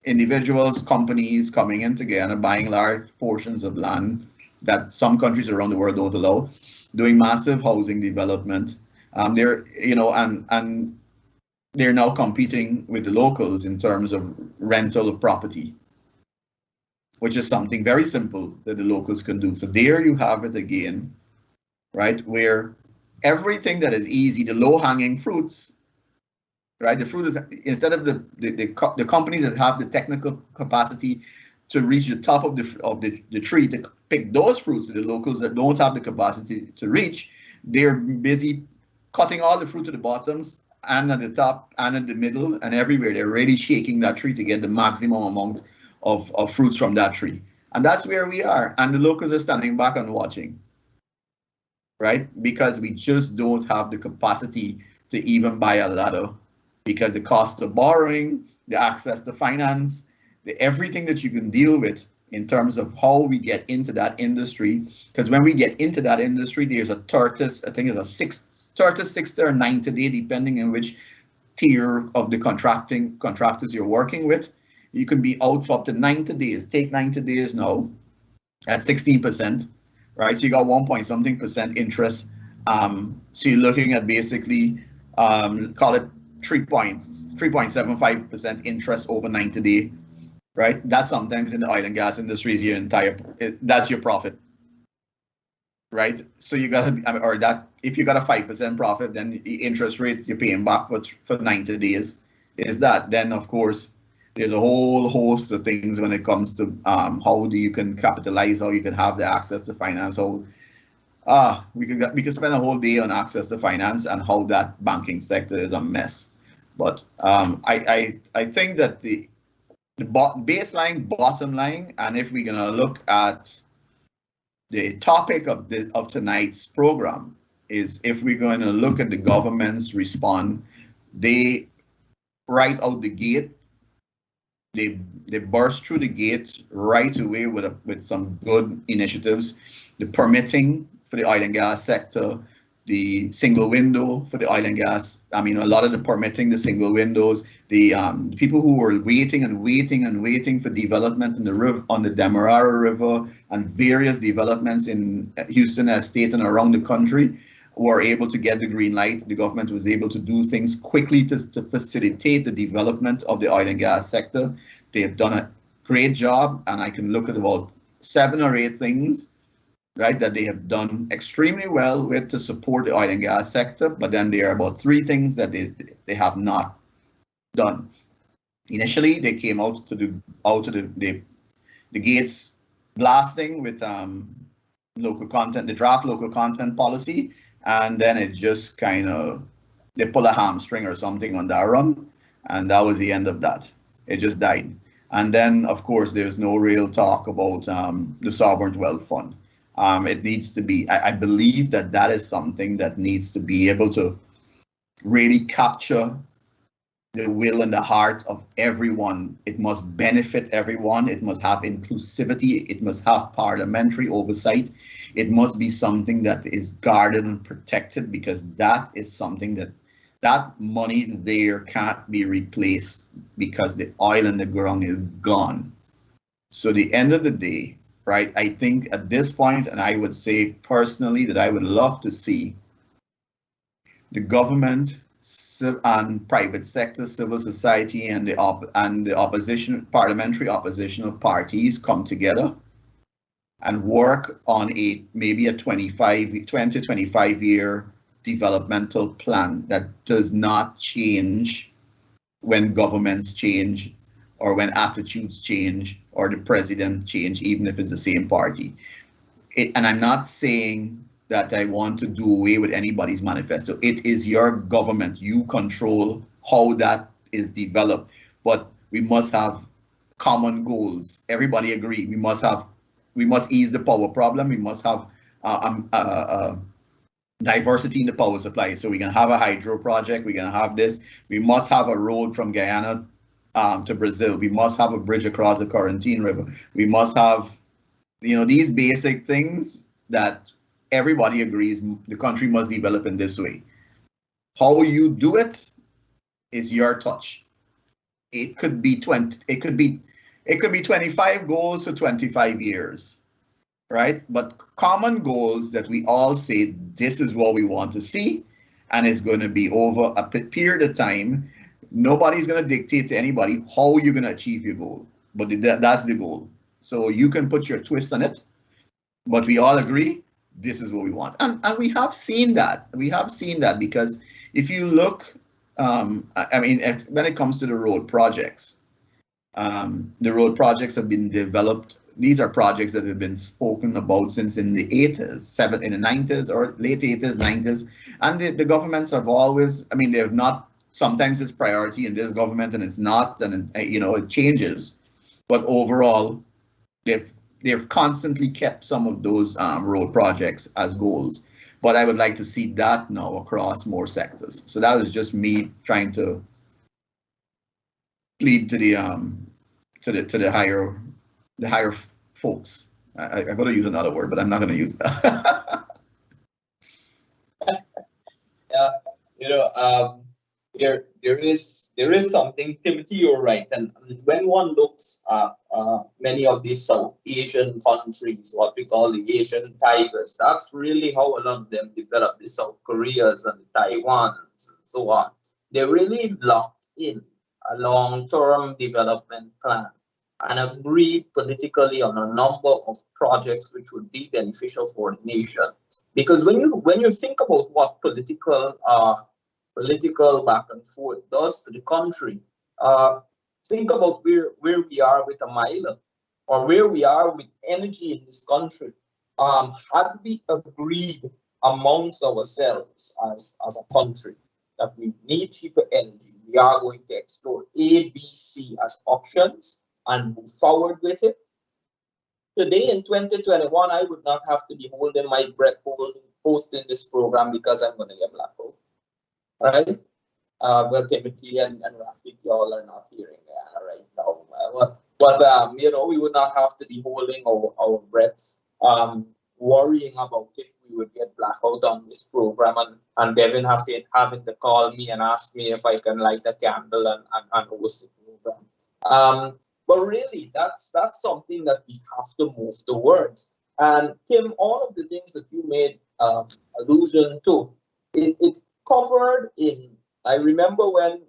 individuals, companies coming in together, buying large portions of land that some countries around the world don't allow, doing massive housing development. They're, you know, and they're now competing with the locals in terms of rental of property, which is something very simple that the locals can do. So there you have it again, right? Where everything that is easy, the low-hanging fruits, right? The fruit is, instead of the companies that have the technical capacity to reach the top of the tree to pick those fruits, the locals that don't have the capacity to reach, they're busy cutting all the fruit to the bottoms and at the top and at the middle and everywhere. They're really shaking that tree to get the maximum amount of fruits from that tree. And that's where we are. And the locals are standing back and watching, right? Because we just don't have the capacity to even buy a ladder, because the cost of borrowing, the access to finance, everything that you can deal with in terms of how we get into that industry. Because when we get into that industry, there's a tortoise, I think it's a 60 or 90 day, depending on which tier of the contractors you're working with. You can be out for up to 90 days. Take 90 days now at 16%, right? So you got 1.something% interest. So you're looking at basically, call it 3.75% interest over 90 days, right? That's sometimes in the oil and gas industry is your that's your profit, right? So you got to, or that if you got a 5% profit, then the interest rate you're paying back for 90 days is that. Then of course, there's a whole host of things when it comes to how you can capitalize, how you can have the access to finance. How we can spend a whole day on access to finance and how that banking sector is a mess. But I think that the baseline, bottom line, and if we're gonna look at the topic of tonight's program, is if we're going to look at the government's response, they right out the gate. They burst through the gate right away with some good initiatives. The permitting for the oil and gas sector, the single window for the oil and gas. I mean, a lot of the permitting, the single windows, the people who were waiting for development in the river, on the Demerara River, and various developments in Houston Estate and around the country, were able to get the green light. The government was able to do things quickly to facilitate the development of the oil and gas sector. They have done a great job, and I can look at about 7 or 8 things, right, that they have done extremely well with to support the oil and gas sector. But then there are about 3 things that they have not done. Initially, they came out to the gates blasting with local content, the draft local content policy. And then it just kind of, they pull a hamstring or something on that run, and that was the end of that. It just died. And then, of course, there's no real talk about the Sovereign Wealth Fund. It needs to be, I believe that is something that needs to be able to really capture the will and the heart of everyone. It must benefit everyone. It must have inclusivity. It must have parliamentary oversight. It must be something that is guarded and protected, because that is something that money there can't be replaced, because the oil in the ground is gone. So the end of the day, right, I think at this point, and I would say personally that I would love to see the government and private sector, civil society, and the opposition, parliamentary oppositional parties come together and work on maybe a 20 to 25 year developmental plan that does not change when governments change, or when attitudes change, or the president change, even if it's the same party. And I'm not saying that I want to do away with anybody's manifesto. It is your government. You control how that is developed. But we must have common goals. Everybody agree. We must ease the power problem. We must have diversity in the power supply. So we can have a hydro project. We can have this. We must have a road from Guyana to Brazil. We must have a bridge across the Corentyne River. We must have, these basic things that everybody agrees the country must develop in this way. How you do it is your touch. It could be 25 goals for 25 years, right? But common goals that we all say this is what we want to see, and it's going to be over a period of time. Nobody's going to dictate to anybody how you're going to achieve your goal, but that's the goal. So you can put your twist on it, but we all agree this is what we want, and we have seen that. We have seen that because if you look, I mean, when it comes to the road projects have been developed. These are projects that have been spoken about since in the 80s, in the 90s or late 80s, 90s, and the governments have always, I mean, they have not. Sometimes it's priority in this government and it's not, and you know, it changes. But overall, they've constantly kept some of those road projects as goals. But I would like to see that now across more sectors. So that was just me trying to plead to the higher folks. I'm going to use another word, but I'm not going to use that. Yeah, you know, there is something, Timothy, you're right. And when one looks at many of these South Asian countries, what we call the Asian tigers, that's really how a lot of them developed, the South Koreas and the Taiwans and so on. They really locked in a long-term development plan and agreed politically on a number of projects which would be beneficial for the nation. Because when you think about what political back and forth does to the country, think about where we are with a mile or where we are with energy in this country. Had we agreed amongst ourselves as a country that we need cheaper energy, we are going to explore A, B, C as options and move forward with it. Today in 2021, I would not have to be holding my breath hosting this program because I'm going to get blackout. All right. Well, Timothy and Rafik, y'all are not hearing that right now. But you know, we would not have to be holding our breaths, worrying about if we would get blackout on this program, and Devin having to call me and ask me if I can light a candle and host the program. But really, that's something that we have to move towards. And Kim, all of the things that you made allusion to, it's covered in. I remember when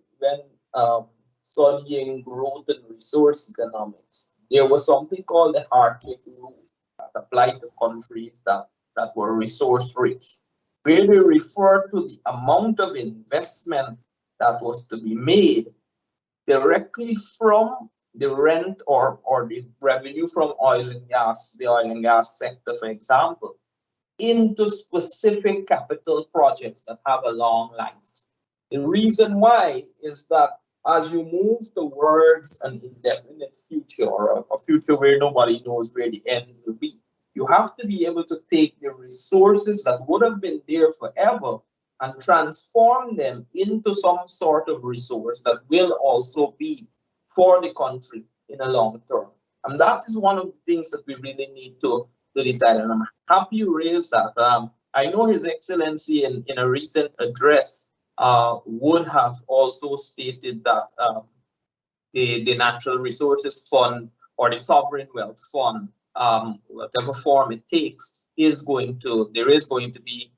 studying growth and resource economics, there was something called the Hartwick rule that applied to countries that were resource rich, where they refer to the amount of investment that was to be made directly from the rent or the revenue from oil and gas, the oil and gas sector, for example, into specific capital projects that have a long life. The reason why is that as you move towards an indefinite future or a future where nobody knows where the end will be, you have to be able to take the resources that would have been there forever and transform them into some sort of resource that will also be for the country in a long term. And that is one of the things that we really need to decide. And I'm happy you raised that. I know His Excellency in a recent address would have also stated that the Natural Resources Fund or the Sovereign Wealth Fund, whatever form it takes, there is going to be,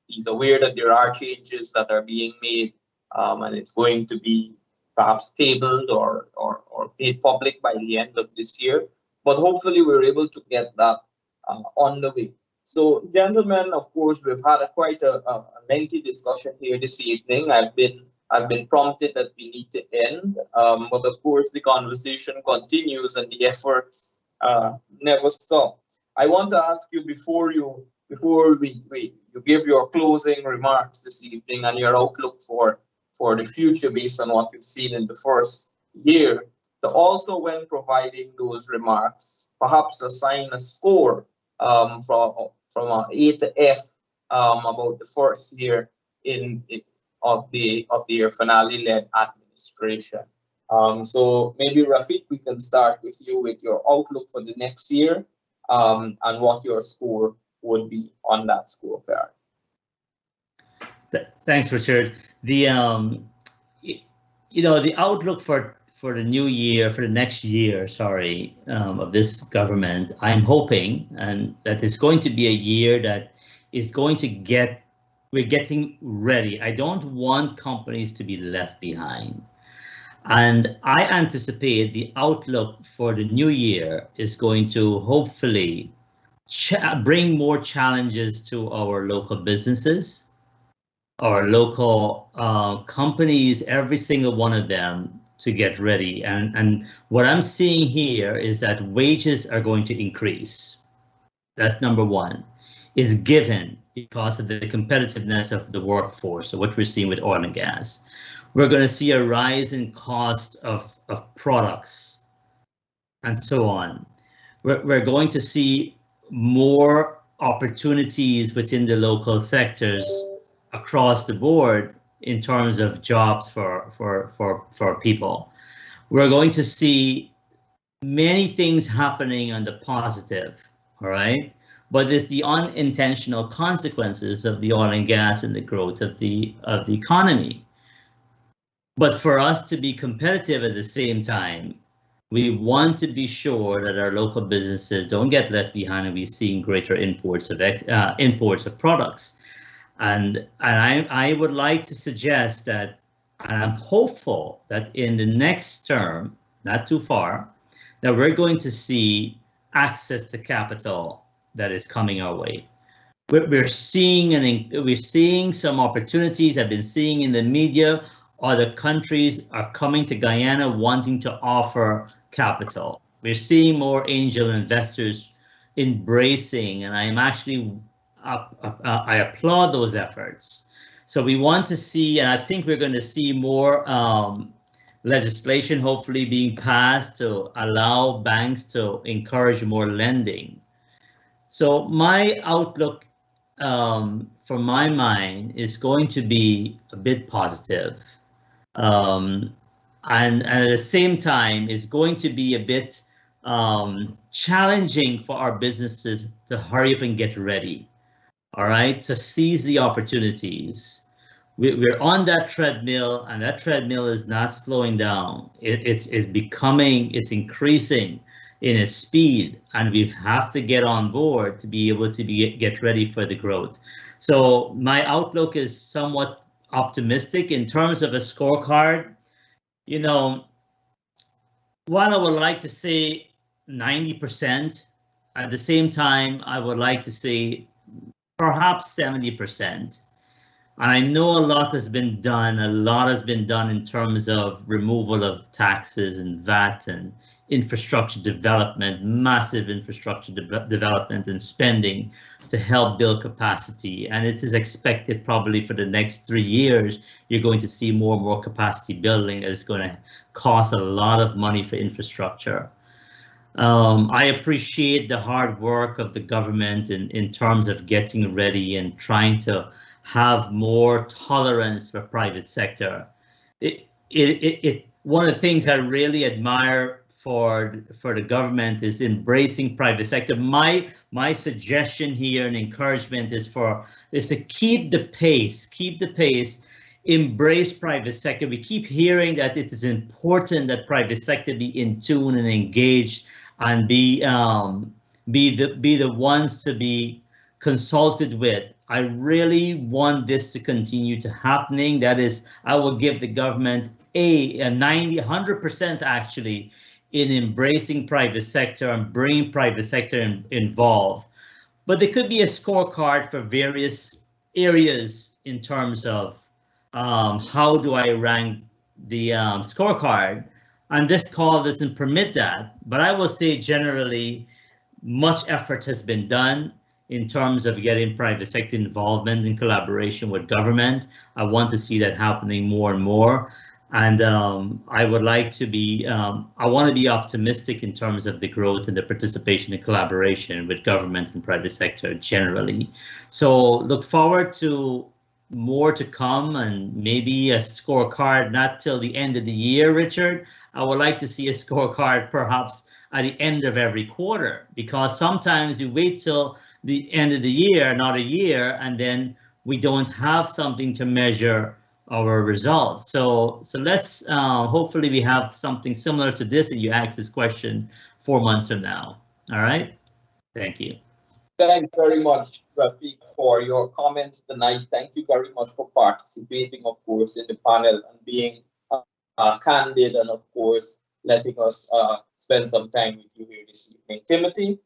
he's aware that there are changes that are being made, and it's going to be perhaps tabled or made public by the end of this year. But hopefully we're able to get that on the way. So, gentlemen, of course, we've had quite a lengthy discussion here this evening. I've been prompted that we need to end, but of course the conversation continues and the efforts never stop. I want to ask you before you give your closing remarks this evening and your outlook for the future based on what you've seen in the first year, to also, when providing those remarks, perhaps assign a score from an A to F about the first year of the year finale-led administration. So maybe Rafik, we can start with you with your outlook for the next year and what your score would be on that scorecard. Thanks, Richard. The the outlook for the new year, for the next year, sorry, of this government, I'm hoping, and that it's going to be a year that is going to we're getting ready. I don't want companies to be left behind. And I anticipate the outlook for the new year is going to hopefully bring more challenges to our local businesses, our local companies, every single one of them, to get ready. And what I'm seeing here is that wages are going to increase. That's number one, is given because of the competitiveness of the workforce, so what we're seeing with oil and gas. We're going to see a rise in cost of products and so on. We're going to see more opportunities within the local sectors across the board in terms of jobs for people. We're going to see many things happening on the positive, all right? But it's the unintentional consequences of the oil and gas and the growth of the economy. But for us to be competitive at the same time, we want to be sure that our local businesses don't get left behind, and we're seeing greater imports of products. And I would like to suggest that, and I'm hopeful that in the next term, not too far, that we're going to see access to capital that is coming our way. We're seeing some opportunities. I've been seeing in the media, other countries are coming to Guyana wanting to offer capital. We're seeing more angel investors embracing, and I'm actually I applaud those efforts. So we want to see, and I think we're going to see more legislation hopefully being passed to allow banks to encourage more lending. So my outlook for my mind is going to be a bit positive. And at the same time, is going to be a bit challenging for our businesses to hurry up and get ready, all right, to seize the opportunities. We're on that treadmill, and that treadmill is not slowing down. It's increasing in its speed, and we have to get on board to be able to get ready for the growth. So my outlook is somewhat optimistic in terms of a scorecard. While I would like to say 90%, at the same time, I would like to say perhaps 70%. And I know a lot has been done. A lot has been done in terms of removal of taxes and VAT and infrastructure development, massive infrastructure development and spending to help build capacity. And it is expected probably for the next 3 years, you're going to see more and more capacity building that is going to cost a lot of money for infrastructure. I appreciate the hard work of the government in terms of getting ready and trying to have more tolerance for private sector. One of the things I really admire for the government is embracing private sector. My suggestion here and encouragement is to keep the pace, embrace private sector. We keep hearing that it is important that private sector be in tune and engaged and be the ones to be consulted with. I really want this to continue to happening. That is, I will give the government a 100% actually in embracing private sector and bringing private sector involved. But there could be a scorecard for various areas in terms of how do I rank the scorecard. And this call doesn't permit that. But I will say generally, much effort has been done in terms of getting private sector involvement in collaboration with government. I want to see that happening more and more. And I would like to be, I want to be optimistic in terms of the growth and the participation and collaboration with government and private sector generally. So look forward to more to come and maybe a scorecard not till the end of the year, Richard. I would like to see a scorecard perhaps at the end of every quarter, because sometimes you wait till the end of the year, not a year, and then we don't have something to measure our results. So let's hopefully we have something similar to this and you ask this question 4 months from now. All right. Thank you. Thanks very much, Rafiq, for your comments tonight. Thank you very much for participating, of course, in the panel and being candid and, of course, letting us spend some time with you here this evening. Timothy,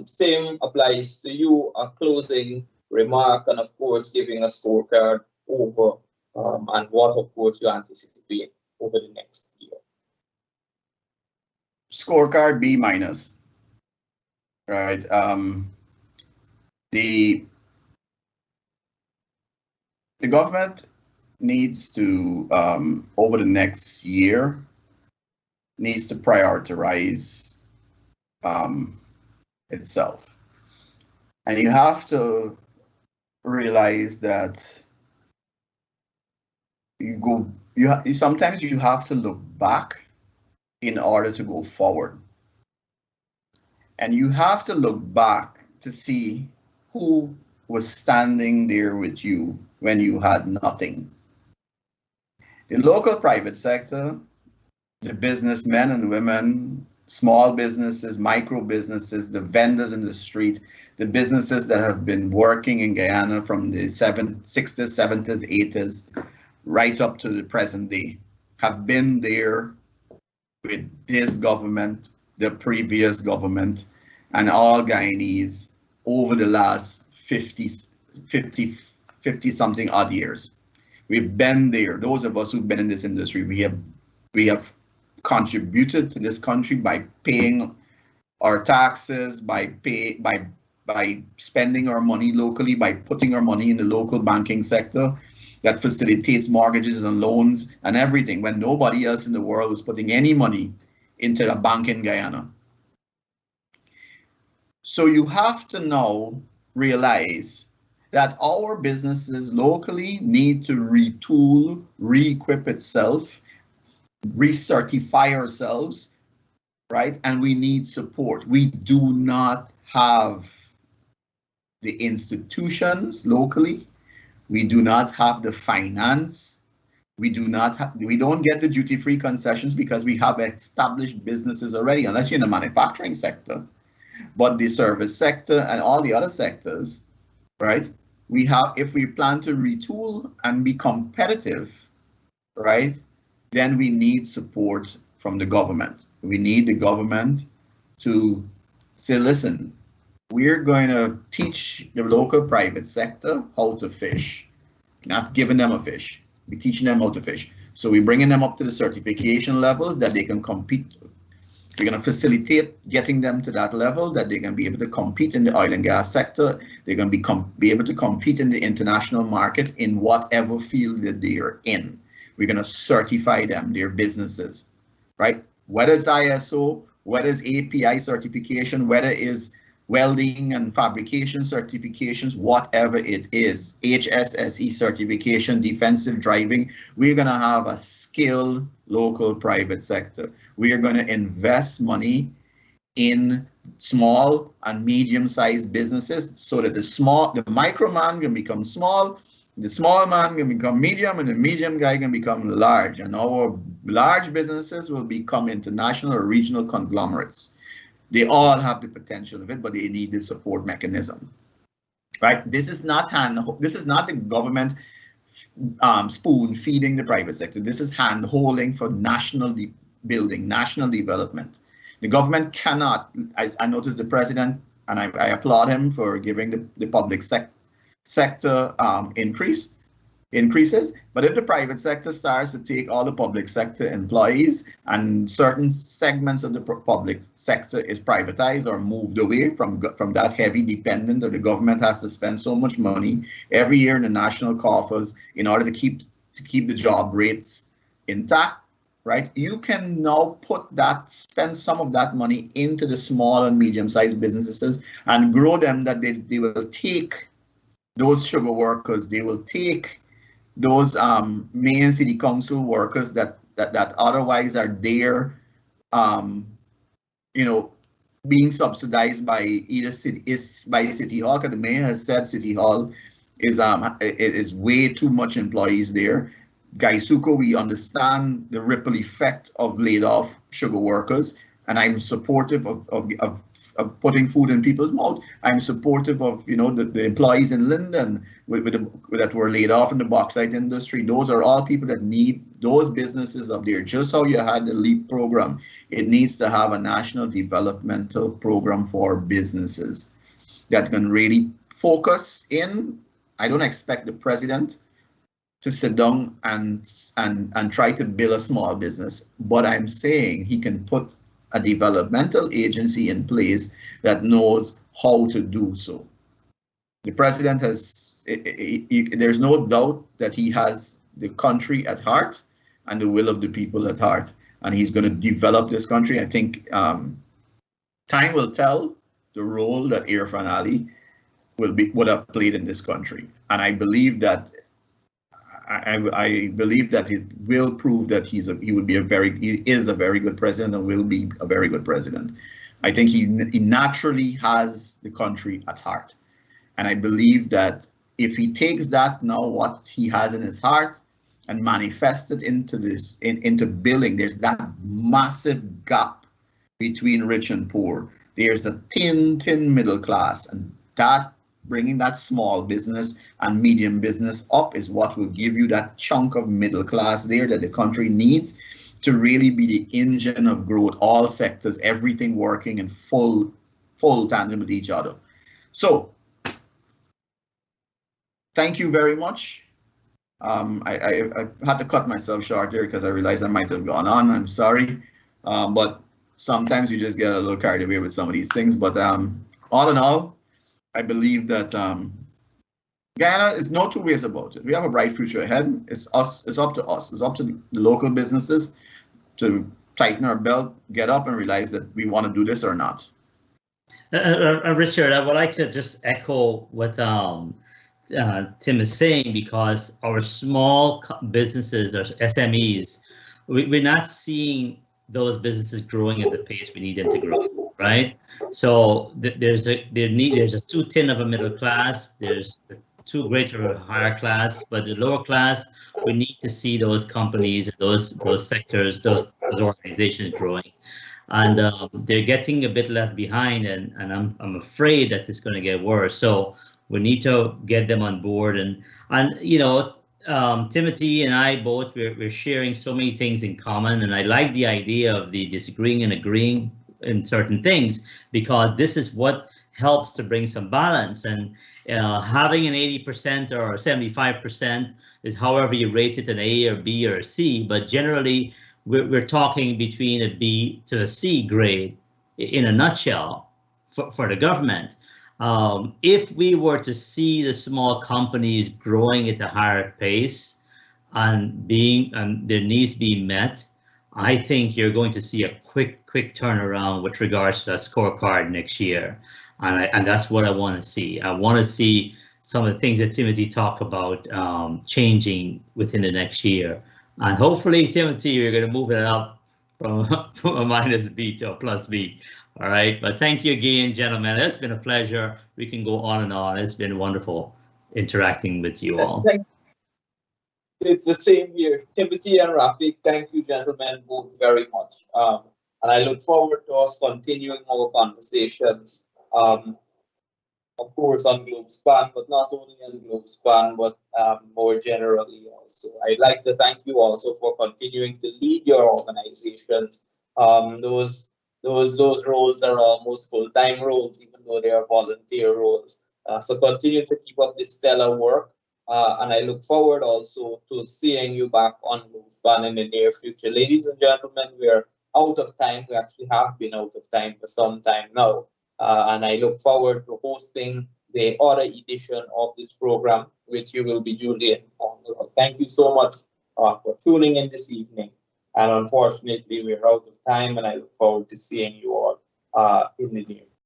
same applies to you, a closing remark and, of course, giving a scorecard over and what, of course, you anticipate over the next year. Scorecard B minus, right? The government needs to, over the next year, needs to prioritize itself. And you have to realize that sometimes you have to look back in order to go forward. And you have to look back to see who was standing there with you when you had nothing. The local private sector, the businessmen and women, small businesses, micro businesses, the vendors in the street, the businesses that have been working in Guyana from the 60s, 70s, 80s, right up to the present day, have been there with this government, the previous government, and all Guyanese over the last 50 something odd years. We've been there. Those of us who've been in this industry, we have contributed to this country by paying our taxes, by spending our money locally, by putting our money in the local banking sector that facilitates mortgages and loans and everything, when nobody else in the world was putting any money into a bank in Guyana. So you have to now realize that our businesses locally need to retool, re-equip itself, recertify ourselves, right? And we need support. We do not have the institutions locally. We do not have the finance. We don't get the duty-free concessions because we have established businesses already, unless you're in the manufacturing sector. But the service sector and all the other sectors, right? If we plan to retool and be competitive, right, then we need support from the government. We need the government to say, listen, we're going to teach the local private sector how to fish, not giving them a fish. We're teaching them how to fish. So we're bringing them up to the certification levels that they can compete. We're going to facilitate getting them to that level that they're going to be able to compete in the oil and gas sector. They're going to be able to compete in the international market in whatever field that they're in. We're going to certify them, their businesses, right? Whether it's ISO, whether it's API certification, whether it's welding and fabrication certifications, whatever it is, HSSE certification, defensive driving, we're going to have a skilled local private sector. We are going to invest money in small and medium-sized businesses so that the micro man can become small, the small man can become medium, and the medium guy can become large. And our large businesses will become international or regional conglomerates. They all have the potential of it, but they need the support mechanism, right? This is not the government spoon feeding the private sector. This is hand holding for national building, national development. The government cannot, I noticed the president, and I applaud him for giving the public sector increases, but if the private sector starts to take all the public sector employees and certain segments of the public sector is privatized or moved away from that heavy dependent, or the government has to spend so much money every year in the national coffers in order to keep the job rates intact, right? You can now spend some of that money into the small and medium-sized businesses and grow them, that they will take those sugar workers, they will take those main city council workers that otherwise are there, you know, being subsidized by either City Hall, because the mayor has said City Hall is way too much employees there. Gaisuko, we understand the ripple effect of laid off sugar workers, and I'm supportive of putting food in people's mouth. I'm supportive of, you know, the employees in Linden that were laid off in the bauxite industry. Those are all people that need those businesses up there. Just how you had the LEAP program, it needs to have a national developmental program for businesses that can really focus in. I don't expect the president to sit down and try to build a small business, but I'm saying he can put a developmental agency in place that knows how to do so. The president has, there's no doubt that he has the country at heart and the will of the people at heart, and he's going to develop this country. I think time will tell the role that Irfan Ali would have played in this country, and I believe that I believe that it will prove that he is a very good president and will be a very good president. I think he naturally has the country at heart, and I believe that if he takes that now, what he has in his heart, and manifests it into this into building, there's that massive gap between rich and poor. There's a thin middle class, and that bringing that small business and medium business up is what will give you that chunk of middle class there that the country needs to really be the engine of growth, all sectors, everything working in full tandem with each other. So thank you very much. I had to cut myself short here because I realized I might have gone on. I'm sorry, but sometimes you just get a little carried away with some of these things. But all in all, I believe that Guyana is no two ways about it. We have a bright future ahead. It's us. It's up to us. It's up to the local businesses to tighten our belt, get up, and realize that we want to do this or not. Richard, I would like to just echo what Tim is saying, because our small businesses, our SMEs, we're not seeing those businesses growing at the pace we need them to grow, right? So there's a too thin of a middle class, there's too great of a higher class, but the lower class, we need to see those companies, those sectors, those organizations growing, and they're getting a bit left behind, and I'm afraid that it's going to get worse. So we need to get them on board, and you know, Timothy and I both, we're sharing so many things in common, and I like the idea of the disagreeing and agreeing in certain things, because this is what helps to bring some balance. And having an 80% or 75% is however you rate it, an A or B or a C, but generally we're talking between a B to a C grade in a nutshell for the government. If we were to see the small companies growing at a higher pace and their needs being met, I think you're going to see a quick turnaround with regards to that scorecard next year, and that's what I want to see. I want to see some of the things that Timothy talked about changing within the next year, and hopefully, Timothy, you're going to move it up from a minus B to a plus B. All right, but thank you again, gentlemen. It's been a pleasure. We can go on and on. It's been wonderful interacting with you all. It's the same here. Timothy and Rafik, thank you, gentlemen, both very much. And I look forward to us continuing our conversations, of course, on Globespan, but not only on Globespan, but more generally also. I'd like to thank you also for continuing to lead your organizations. Those roles are almost full-time roles, even though they are volunteer roles. So continue to keep up this stellar work. And I look forward also to seeing you back on Globespan in the near future. Ladies and gentlemen, we're out of time. We actually have been out of time for some time now. And I look forward to hosting the other edition of this program, which you will be duly informed about. Thank you so much for tuning in this evening. And unfortunately, we're out of time, and I look forward to seeing you all in the near future.